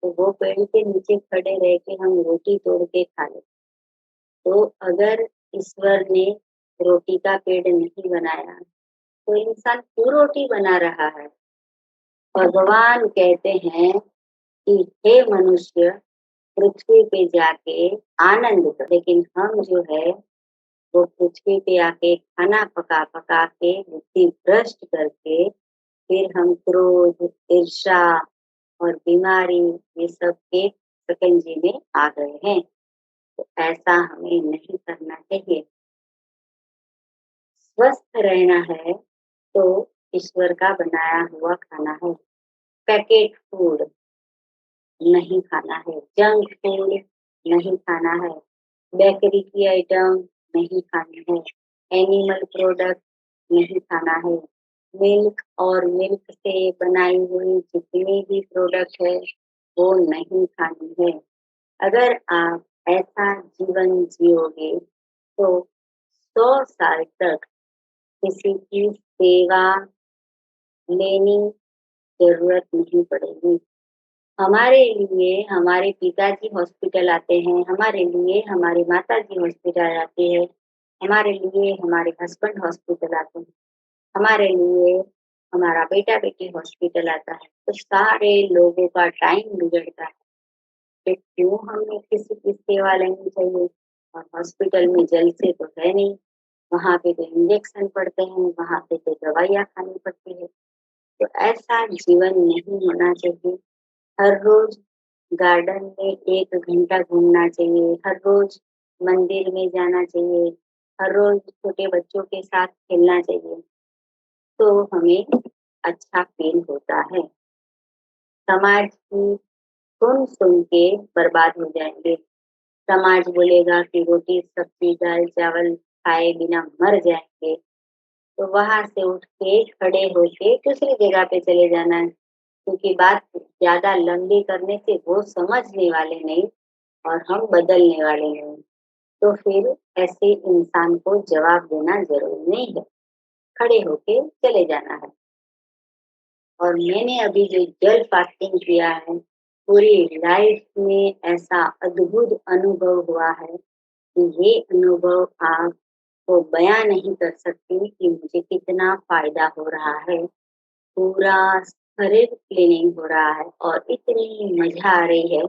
तो वो पेड़ के नीचे खड़े रह के हम रोटी तोड़ के खा लेते। तो अगर ईश्वर ने रोटी का पेड़ नहीं बनाया, तो इंसान क्यों रोटी बना रहा है? भगवान कहते हैं कि हे मनुष्य, पृथ्वी पे जाके आनंद कर, लेकिन हम जो है वो पृथ्वी पे आके खाना पका-पका के बुद्धि भ्रष्ट करके फिर हम क्रोध, ईर्ष्या और बीमारी ये सब के शिकंजे में आ गए हैं। तो ऐसा हमें नहीं करना चाहिए। स्वस्थ रहना है तो ईश्वर का बनाया हुआ खाना है। पैकेट फूड नहीं खाना है, जंक फूड नहीं खाना है, बेकरी की आइटम नहीं खानी है, एनिमल प्रोडक्ट नहीं खाना है, मिल्क और मिल्क से बनाई हुई जितनी भी प्रोडक्ट है, वो नहीं खानी है। अगर आप ऐसा जीवन जियोगे, तो 100 साल तक किसी की सेवा लेनी ज़रूरत नहीं पड़ेगी। हमारे लिए हमारे पिताजी हॉस्पिटल आते हैं, हमारे लिए हमारी माताजी हॉस्पिटल आती है, हमारे लिए हमारे हस्बैंड हॉस्पिटल आते हैं। हमारे लिए हमारा बेटा-बेटी हॉस्पिटल आता है, तो सारे लोगों का टाइम बिगड़ता है। तो क्यों हमें किसी की सेवा लेनी चाहिए? और हॉस्पिटल में जलसे तो है नहीं, वहाँ पे तो इंजेक्शन पड़ते हैं, वहाँ पे तो दवाइयाँ खानी पड़ती है। तो ऐसा जीवन नहीं होना चाहिए। हर रोज़ गार्डन में 1 घंटा घूमना चाहिए, हर रोज़ मंदिर में जाना चाहिए, हर रोज़ छोटे बच्चों के साथ खेलना चाहिए, तो हमें अच्छा फ़ील होता है। समाज की सुन-सुन के बर्बाद हो जाएँगे। समाज बोलेगा कि रोटी, सब्ज़ी, दाल-चावल खाए बिना मर जाएँगे, तो वहाँ से उठ के खड़े होके दूसरी जगह पे चले जाना है, क्योंकि बात ज़्यादा लंबी करने से वो समझने वाले नहीं और हम बदलने वाले नहीं। तो फिर ऐसे इंसान को जवाब देना ज़रूरी नहीं है, खड़े होके चले जाना है। और मैंने अभी जो जल फास्टिंग किया है, पूरी लाइफ में ऐसा अद्भुत अनुभव हुआ है कि ये अनुभव आपको बयाँ नहीं कर सकती कि मुझे कितना फ़ायदा हो रहा है। पूरा शरीर क्लीनिंग हो रहा है और इतनी मज़ा आ रही है,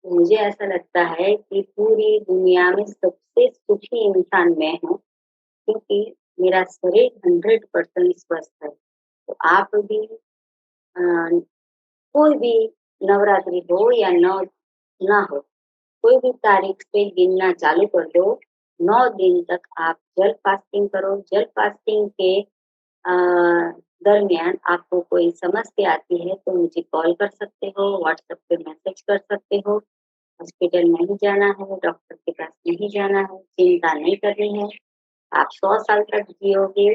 मुझे ऐसा लगता है कि पूरी दुनिया में सबसे सुखी इंसान मैं हूँ, क्योंकि मेरा शरीर 100% स्वस्थ है। तो आप भी अ, कोई भी नवरात्रि हो या ना हो, कोई भी तारीख से गिनना चालू कर दो, 9 दिन तक आप जल फास्टिंग करो। जल फास्टिंग के अ, दरमियान आपको कोई समस्या आती है तो मुझे कॉल कर सकते हो, व्हाट्सएप पे मैसेज कर सकते हो। हॉस्पिटल नहीं जाना है, डॉक्टर के पास नहीं जाना है, चिंता नहीं करनी है। आप 100 साल तक जियोगे,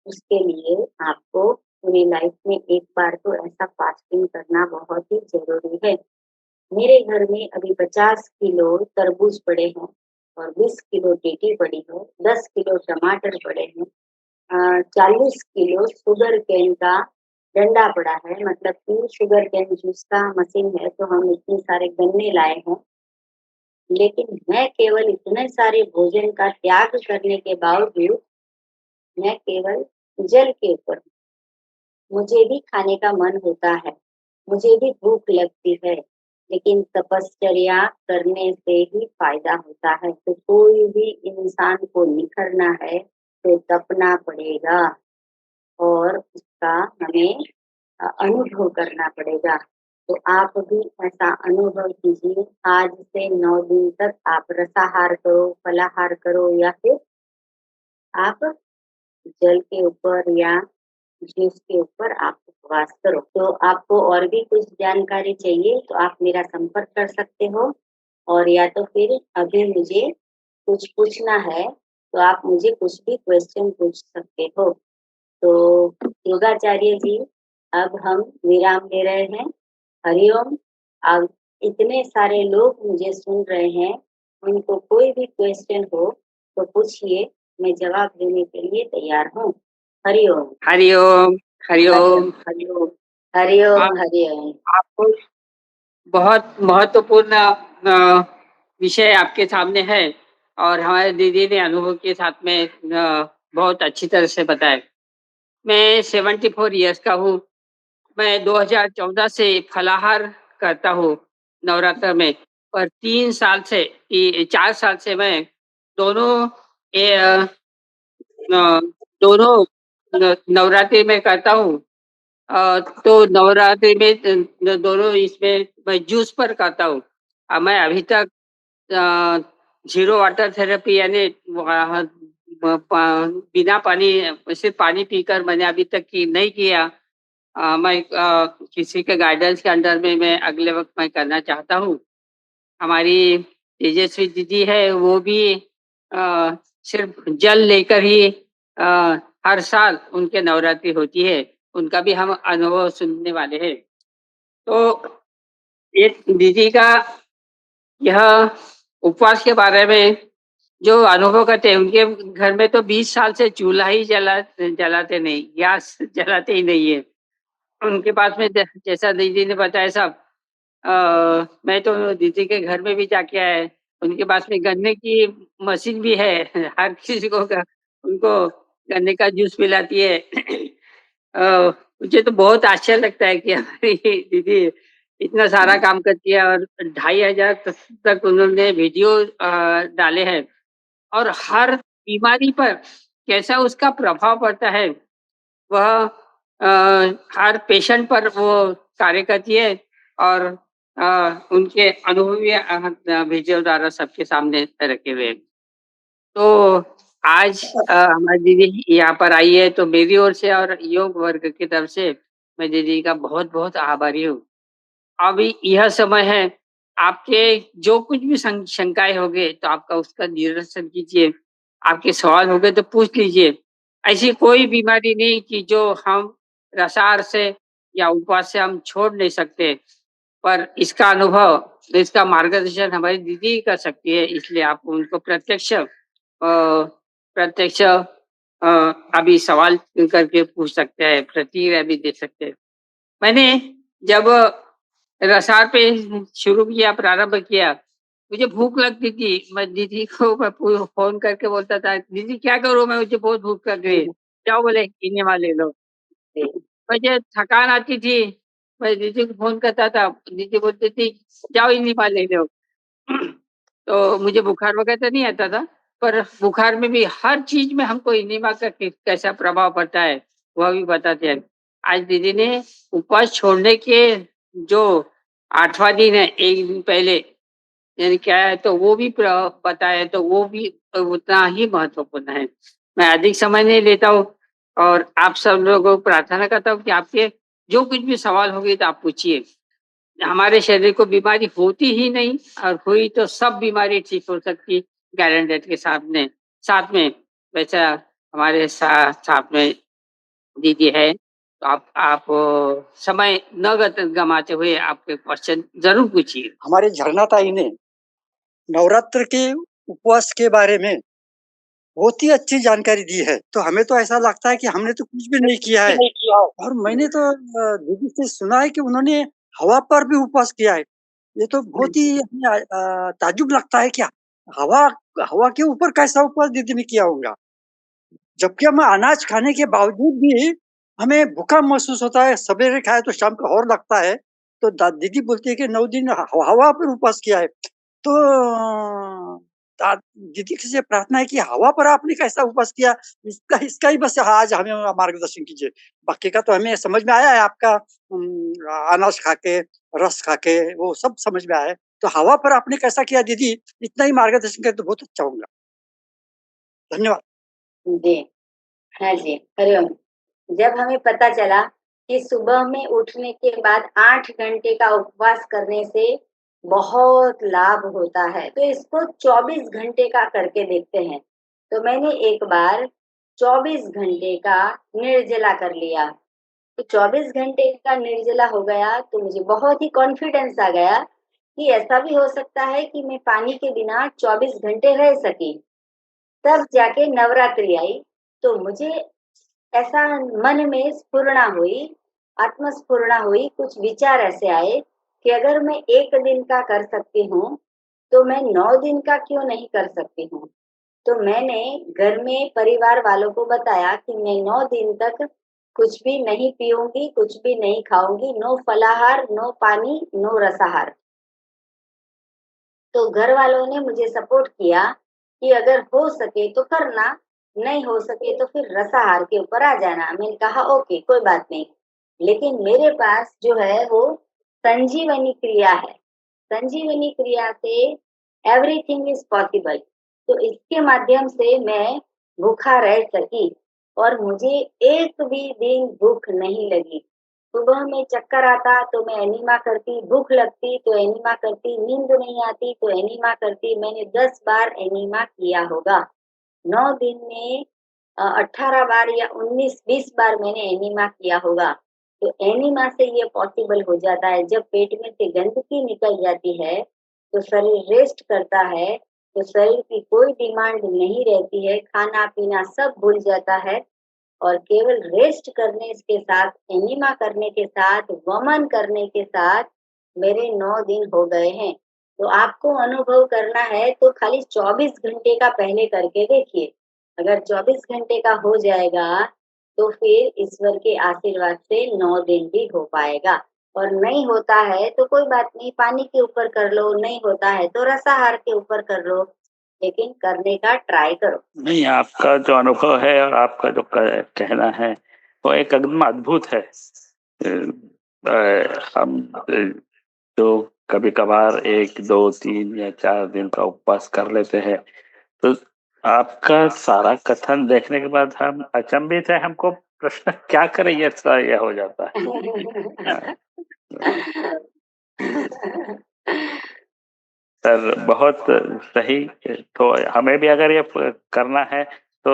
उसके लिए आपको पूरी लाइफ में एक बार तो ऐसा फास्टिंग करना बहुत ही ज़रूरी है। मेरे घर में अभी 50 किलो तरबूज पड़े हैं और 20 किलो टीटी पड़ी है, 10 किलो टमाटर पड़े हैं, 40 किलो शुगर केन का डंडा पड़ा है, मतलब कि शुगर केन जूस का मशीन है, तो हम इतने सारे गन्ने लाए हैं। लेकिन मैं केवल इतने सारे भोजन का त्याग करने के बावजूद मैं केवल जल के ऊपर हूँ। मुझे भी खाने का मन होता है, मुझे भी भूख लगती है, लेकिन तपश्चर्या करने से ही फ़ायदा होता है। तो कोई भी इंसान को निखरना है, तो तपना पड़ेगा और उसका हमें अनुभव करना पड़ेगा। तो आप भी ऐसा अनुभव कीजिए, आज से 9 दिन तक आप रसाहार करो, फलाहार करो या फिर आप जल के ऊपर या जिसके ऊपर आप उपवास करो। तो आपको और भी कुछ जानकारी चाहिए तो आप मेरा संपर्क कर सकते हो और या तो फिर अभी मुझे कुछ पूछना है, तो आप मुझे कुछ भी क्वेश्चन पूछ सकते हो। तो योगाचार्य जी, अब हम विराम ले रहे हैं। हरिओम। अब इतने सारे लोग मुझे सुन रहे हैं, उनको कोई भी क्वेश्चन हो तो पूछिए, मैं जवाब देने के लिए तैयार हूँ। हरिओम। हरिओम, हरिओम। हरिओम, हरिओम, आप हरिओम। आपको बहुत महत्वपूर्ण विषय आपके सामने है और हमारे दीदी ने अनुभव के साथ में बहुत अच्छी तरह से बताया। मैं 74 इयर्स का हूँ। मैं 2014 से फलाहार करता हूँ नवरात्र में और 3 साल से 4 साल से मैं दोनों ए अ, दोनों नवरात्रि में करता हूँ। तो नवरात्रि में दोनों इसमें मैं जूस पर करता हूँ। मैं अभी तक अ, ज़ीरो वाटर थेरेपी यानी वहाँ बिना पानी सिर्फ़ पानी पीकर मैंने अभी तक की नहीं किया। मैं किसी के गाइडेंस के अंडर में मैं अगले वक़्त मैं करना चाहता हूँ। हमारी तेजस्वी दीदी है वो भी सिर्फ़ जल लेकर ही हर साल उनके नवरात्रि होती है। उनका भी हम अनुभव सुनने वाले हैं। तो एक दीदी का यह उपवास के बारे में जो अनुभव करते हैं, उनके घर में तो 20 साल से चूल्हा ही जलाते नहीं, गैस जलाते ही नहीं है। उनके पास में जैसा दीदी ने बताया सब मैं तो दीदी के घर में भी जाके आया है। उनके पास में गन्ने की मशीन भी है। हर किसी को उनको गन्ने का जूस पिलाती है। मुझे तो बहुत आश्चर्य लगता है कि हमारी दीदी इतना सारा काम करती है और 2500 तक उन्होंने वीडियो डाले हैं और हर बीमारी पर कैसा उसका प्रभाव पड़ता है, वह अ, हर पेशेंट पर वो कार्य करती है और उनके अनुभवी वीडियो द्वारा सबके सामने रखे हुए हैं। तो आज हमारी दीदी यहाँ पर आई है तो मेरी ओर से और योग वर्ग की तरफ से मैं दीदी का बहुत-बहुत आभारी हूँ। अभी यह समय है, आपके जो कुछ भी शंकाएँ होंगे तो आपका उसका निरसन कीजिए। आपके सवाल होंगे तो पूछ लीजिए। ऐसी कोई बीमारी नहीं कि जो हम रसायन से या उपवास से हम छोड़ नहीं सकते। पर इसका अनुभव, इसका मार्गदर्शन हमारी दीदी ही कर सकती है, इसलिए आप उनको प्रत्यक्ष अभी सवाल करके पूछ सकते हैं, प्रतिक्रिया भी दे सकते हैं। मैंने जब रसायन पे शुरू किया, प्रारंभ किया, मुझे भूख लगती थी। मैं दीदी को मैं फ़ोन करके बोलता था, "दीदी क्या करूँ मैं? मुझे बहुत भूख लग गई है।" जाओ बोले इनेमा ले लो। मुझे थकान आती थी, मैं दीदी को फ़ोन करता था, दीदी बोलती थी, "जाओ इनेमा ले लो।" तो मुझे बुखार वगैरह तो नहीं आता था, पर बुखार में भी हर चीज़ में हमको इनेमा का कैसा प्रभाव पड़ता है, वह भी बताते हैं। आज दीदी ने उपवास छोड़ने के जो 8वाँ दिन है, 1 दिन पहले यानी क्या है तो वो भी बताया तो वो भी उतना ही महत्वपूर्ण है। मैं अधिक समय नहीं लेता हूँ और आप सब लोगों को प्रार्थना करता हूँ कि आपके जो कुछ भी सवाल होंगे तो आप पूछिए। हमारे शरीर को बीमारी होती ही नहीं और हुई तो सब बीमारी ठीक हो सकती गारंटेड के सामने साथ में वैसा हमारे साथ में दीदी है। तो आप समय न गमाते हुए आपके क्वेश्चन ज़रूर पूछिए। हमारी झरना ताई ने नवरात्र के उपवास के बारे में बहुत ही अच्छी जानकारी दी है। तो हमें तो ऐसा लगता है कि हमने तो कुछ भी नहीं किया है और मैंने तो दीदी से सुना है कि उन्होंने हवा पर भी उपवास किया है। ये तो बहुत ही हमें ताज्जुब लगता है क्या हवा हवा के ऊपर कैसा उपवास दीदी ने किया होगा? जबकि हम अनाज खाने के बावजूद भी हमें भूखा महसूस होता है, सवेरे खाए तो शाम को और लगता है। तो दीदी बोलती है कि 9 दिन हवा पर उपवास किया है। तो दा दीदी से प्रार्थना है कि हवा पर आपने कैसा उपवास किया? इसका इसका ही बस आज हमें मार्गदर्शन कीजिए। बाकी का तो हमें समझ में आया है आपका अनाज खा के, रस खा के वो सब समझ में आया है। तो हवा पर आपने कैसा किया दीदी? इतना ही मार्गदर्शन करें तो बहुत अच्छा होगा। धन्यवाद। जी, हाँ जी, हरिओम। जब हमें पता चला कि सुबह में उठने के बाद 8 घंटे का उपवास करने से बहुत लाभ होता है, तो इसको 24 घंटे का करके देखते हैं। तो मैंने एक बार 24 घंटे का निर्जला कर लिया। तो 24 घंटे का निर्जला हो गया, तो मुझे बहुत ही कॉन्फिडेंस आ गया कि ऐसा भी हो सकता है कि मैं पानी के बिना 24 घंटे रह सकी। तब जाके नवरात्रि आई, तो मुझे ऐसा मन में स्फुरणा हुई, आत्मस्फुरणा हुई, कुछ विचार ऐसे आए कि अगर मैं 1 दिन का कर सकती हूँ, तो मैं 9 दिन का क्यों नहीं कर सकती हूँ? तो मैंने घर में परिवार वालों को बताया कि मैं 9 दिन तक कुछ भी नहीं पीऊँगी, कुछ भी नहीं खाऊँगी, नो फलाहार, नो पानी, नो रसाहार। तो घर वालों ने मुझे सपोर्ट किया कि अगर हो सके तो करना, नहीं हो सके तो फिर रसाहार के ऊपर आ जाना। मैंने कहा ओके कोई बात नहीं। लेकिन मेरे पास जो है वो संजीवनी क्रिया है। संजीवनी क्रिया से एवरीथिंग इज़ पॉसिबल। तो इसके माध्यम से मैं भूखा रह सकी और मुझे एक भी दिन भूख नहीं लगी। सुबह में चक्कर आता तो मैं एनिमा करती, भूख लगती तो एनिमा करती, नींद नहीं आती तो एनिमा करती। मैंने 10 बार एनिमा किया होगा। 9 दिन में 18 बार या 19-20 बार मैंने एनिमा किया होगा। तो एनिमा से ये पॉसिबल हो जाता है, जब पेट में से गंदगी निकल जाती है, तो शरीर रेस्ट करता है, तो शरीर की कोई डिमांड नहीं रहती है, खाना-पीना सब भूल जाता है और केवल रेस्ट करने के साथ, एनिमा करने के साथ, वमन करने के साथ मेरे 9 दिन हो गए हैं। तो आपको अनुभव करना है तो खाली 24 घंटे का पहले करके देखिए। अगर 24 घंटे का हो जाएगा तो फिर ईश्वर के आशीर्वाद से 9 दिन भी हो पाएगा। और नहीं होता है तो कोई बात नहीं, पानी के ऊपर कर लो, नहीं होता है तो रसाहार के ऊपर कर लो, लेकिन करने का ट्राई करो। नहीं, आपका जो अनुभव है और आपका जो कहना है वो एक एकदम अद्भुत है। हम जो कभी कभार 1, 2, 3 या 4 दिन का उपवास कर लेते हैं, तो आपका सारा कथन देखने के बाद हम अचंभित है, हमको प्रश्न क्या करें, ये हो जाता है। सर बहुत सही। तो हमें भी अगर ये करना है तो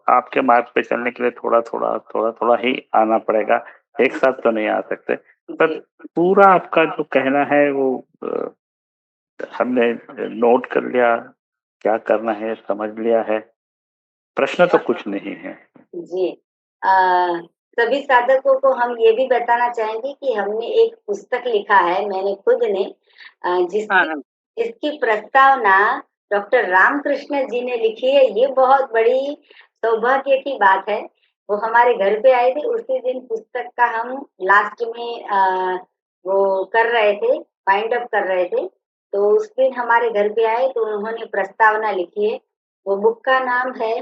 आपके मार्ग पे चलने के लिए थोड़ा ही आना पड़ेगा, एक साथ तो नहीं आ सकते। पर पूरा आपका जो कहना है वो हमने नोट कर लिया, क्या करना है समझ लिया है, प्रश्न तो कुछ नहीं है। जी। सभी साधकों को हम ये भी बताना चाहेंगे कि हमने एक पुस्तक लिखा है, मैंने खुद ने, जिसकी प्रस्तावना डॉक्टर रामकृष्ण जी ने लिखी है। ये बहुत बड़ी सौभाग्य की बात है। वो हमारे घर पे आए थे, उसी दिन पुस्तक का हम लास्ट में वो कर रहे थे, वाइंड अप कर रहे थे। तो उस दिन हमारे घर पे आए तो उन्होंने प्रस्तावना लिखी है। वो बुक का नाम है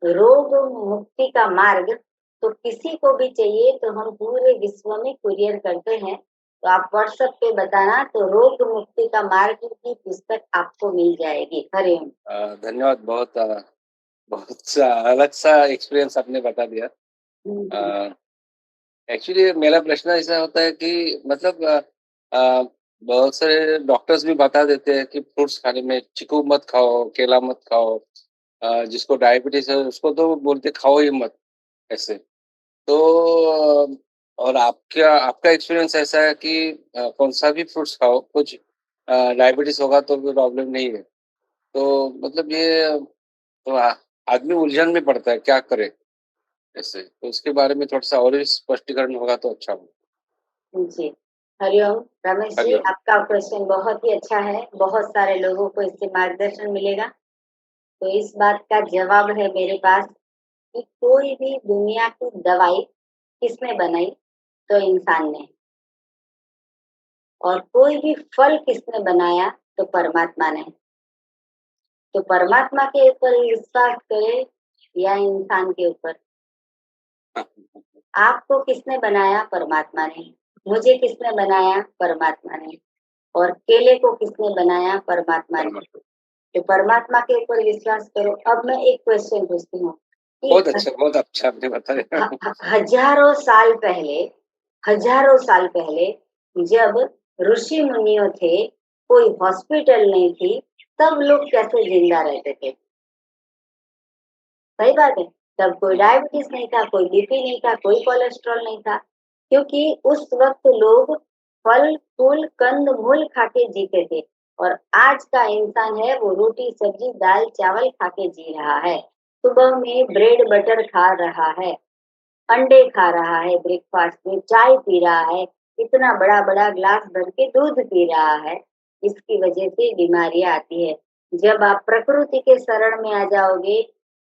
रोग मुक्ति का मार्ग। तो किसी को भी चाहिए तो हम पूरे विश्व में कुरियर करते हैं। तो आप व्हाट्सएप पे बताना तो रोग मुक्ति का मार्ग की पुस्तक आपको मिल जाएगी। हरिओम। धन्यवाद। बहुत अलग सा एक्सपीरियंस आपने बता दिया। एक्चुअली मेरा प्रश्न ऐसा होता है कि मतलब बहुत सारे डॉक्टर्स भी बता देते हैं कि फ्रूट्स खाने में चीकू मत खाओ, केला मत खाओ। जिसको डायबिटीज है उसको तो बोलते खाओ ही मत ऐसे। तो और आपका एक्सपीरियंस ऐसा है कि कौन सा भी फ्रूट्स खाओ, कुछ डायबिटीज होगा तो कोई प्रॉब्लम नहीं है। तो मतलब ये तो आदमी उलझन में पड़ता है, क्या करे ऐसे। तो उसके बारे में थोड़ा सा और भी स्पष्टीकरण होगा तो अच्छा हो। जी। हरिओम। रमेश जी, हरिओम। आपका क्वेश्चन बहुत ही अच्छा है। बहुत सारे लोगों को इससे मार्गदर्शन मिलेगा। तो इस बात का जवाब है मेरे पास कि कोई भी दुनिया की दवाई किसने बनाई? तो इंसान ने। और कोई भी फल किसने बनाया? तो परमात्मा ने। तो परमात्मा के ऊपर विश्वास करे या इंसान के ऊपर? आपको किसने बनाया? परमात्मा ने। मुझे किसने बनाया? परमात्मा ने। और केले को किसने बनाया? परमात्मा ने। तो परमात्मा के ऊपर विश्वास करो। अब मैं एक क्वेश्चन पूछती हूँ बहुत अच्छा आपने बताया। हजारों साल पहले जब ऋषि मुनियों थे, कोई हॉस्पिटल नहीं थी, तब लोग कैसे जिंदा रहते थे? सही बात है। तब कोई डायबिटीज नहीं था, कोई बीपी नहीं था, कोई कोलेस्ट्रॉल नहीं था, क्योंकि उस वक्त लोग फल फूल कंद मूल खा के जीते थे। और आज का इंसान है वो रोटी सब्जी दाल चावल खा के जी रहा है। सुबह में ब्रेड बटर खा रहा है, अंडे खा रहा है, ब्रेकफास्ट में चाय पी रहा है, इतना बड़ा बड़ा ग्लास भर के दूध पी रहा है। इसकी वजह से बीमारियां आती है। जब आप प्रकृति के शरण में आ जाओगे,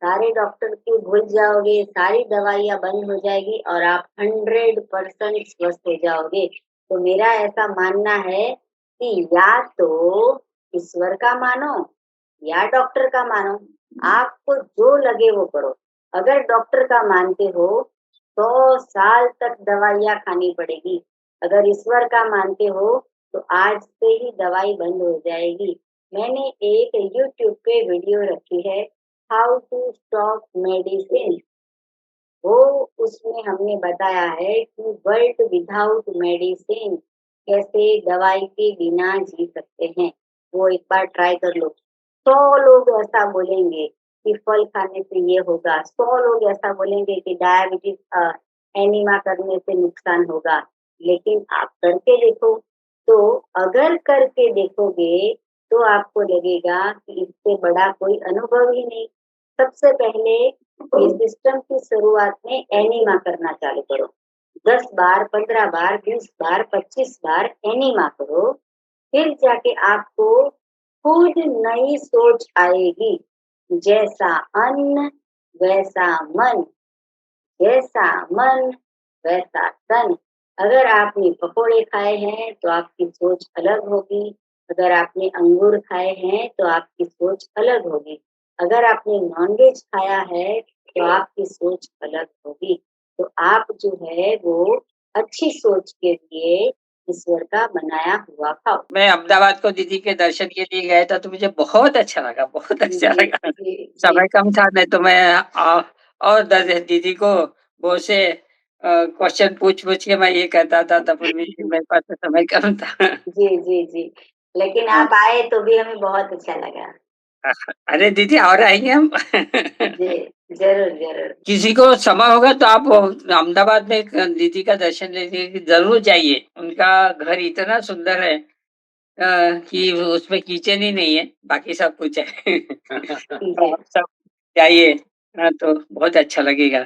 सारे डॉक्टर को भूल जाओगे, सारी दवाइयां बंद हो जाएगी और आप 100% स्वस्थ हो जाओगे। तो मेरा ऐसा मानना है कि या तो ईश्वर का मानो या डॉक्टर का मानो, आपको जो लगे वो करो। अगर डॉक्टर का मानते हो 100 साल तक दवाइयाँ खानी पड़ेगी। अगर ईश्वर का मानते हो तो आज से ही दवाई बंद हो जाएगी। मैंने एक यूट्यूब पे वीडियो रखी है, हाउ टू स्टॉप मेडिसिन। वो उसमें हमने बताया है कि वर्ल्ड विदाउट मेडिसिन, कैसे दवाई के बिना जी सकते हैं। वो एक बार ट्राई कर लो। 100 लोग ऐसा बोलेंगे कि फल खाने से ये होगा, 100 लोग ऐसा बोलेंगे कि डायबिटीज एनीमा करने से नुकसान होगा। लेकिन आप करके देखो। तो अगर करके देखोगे तो आपको लगेगा कि इससे बड़ा कोई अनुभव ही नहीं। सबसे पहले इस सिस्टम की शुरुआत में एनीमा करना चालू करो। 10 बार, 15 बार, 20 बार, 25 बार एनीमा करो। फिर जाके आपको खुद नई सोच आएगी। जैसा अन्न वैसा मन, जैसा मन वैसा तन। अगर आपने पकोड़े खाए हैं तो आपकी सोच अलग होगी, अगर आपने अंगूर खाए हैं तो आपकी सोच अलग होगी, अगर आपने नॉनवेज खाया है तो आपकी सोच अलग होगी। तो आप जो है वो अच्छी सोच के लिए ईश्वर का बनाया हुआ खाओ। मैं अहमदाबाद को दीदी के दर्शन के लिए गया था तो मुझे बहुत अच्छा लगा, बहुत अच्छा जी, लगा। जी, जी। समय कम था नहीं तो मैं और दीदी को बहुत से क्वेश्चन पूछ-पूछ के मैं ये कहता था तब भी मेरे पास तो समय कम था। जी, जी, जी। लेकिन हाँ। आप आए तो भी हमें बहुत अच्छा लगा। अरे दीदी और आएँगे हम। जी, ज़रूर, ज़रूर। किसी को समय होगा तो आप अहमदाबाद में एक दीदी का दर्शन लेने ज़रूर जाइए। उनका घर इतना सुंदर है कि उसमें किचन ही नहीं है, बाकी सब कुछ है। जी। आप सब जाइए, तो बहुत अच्छा लगेगा।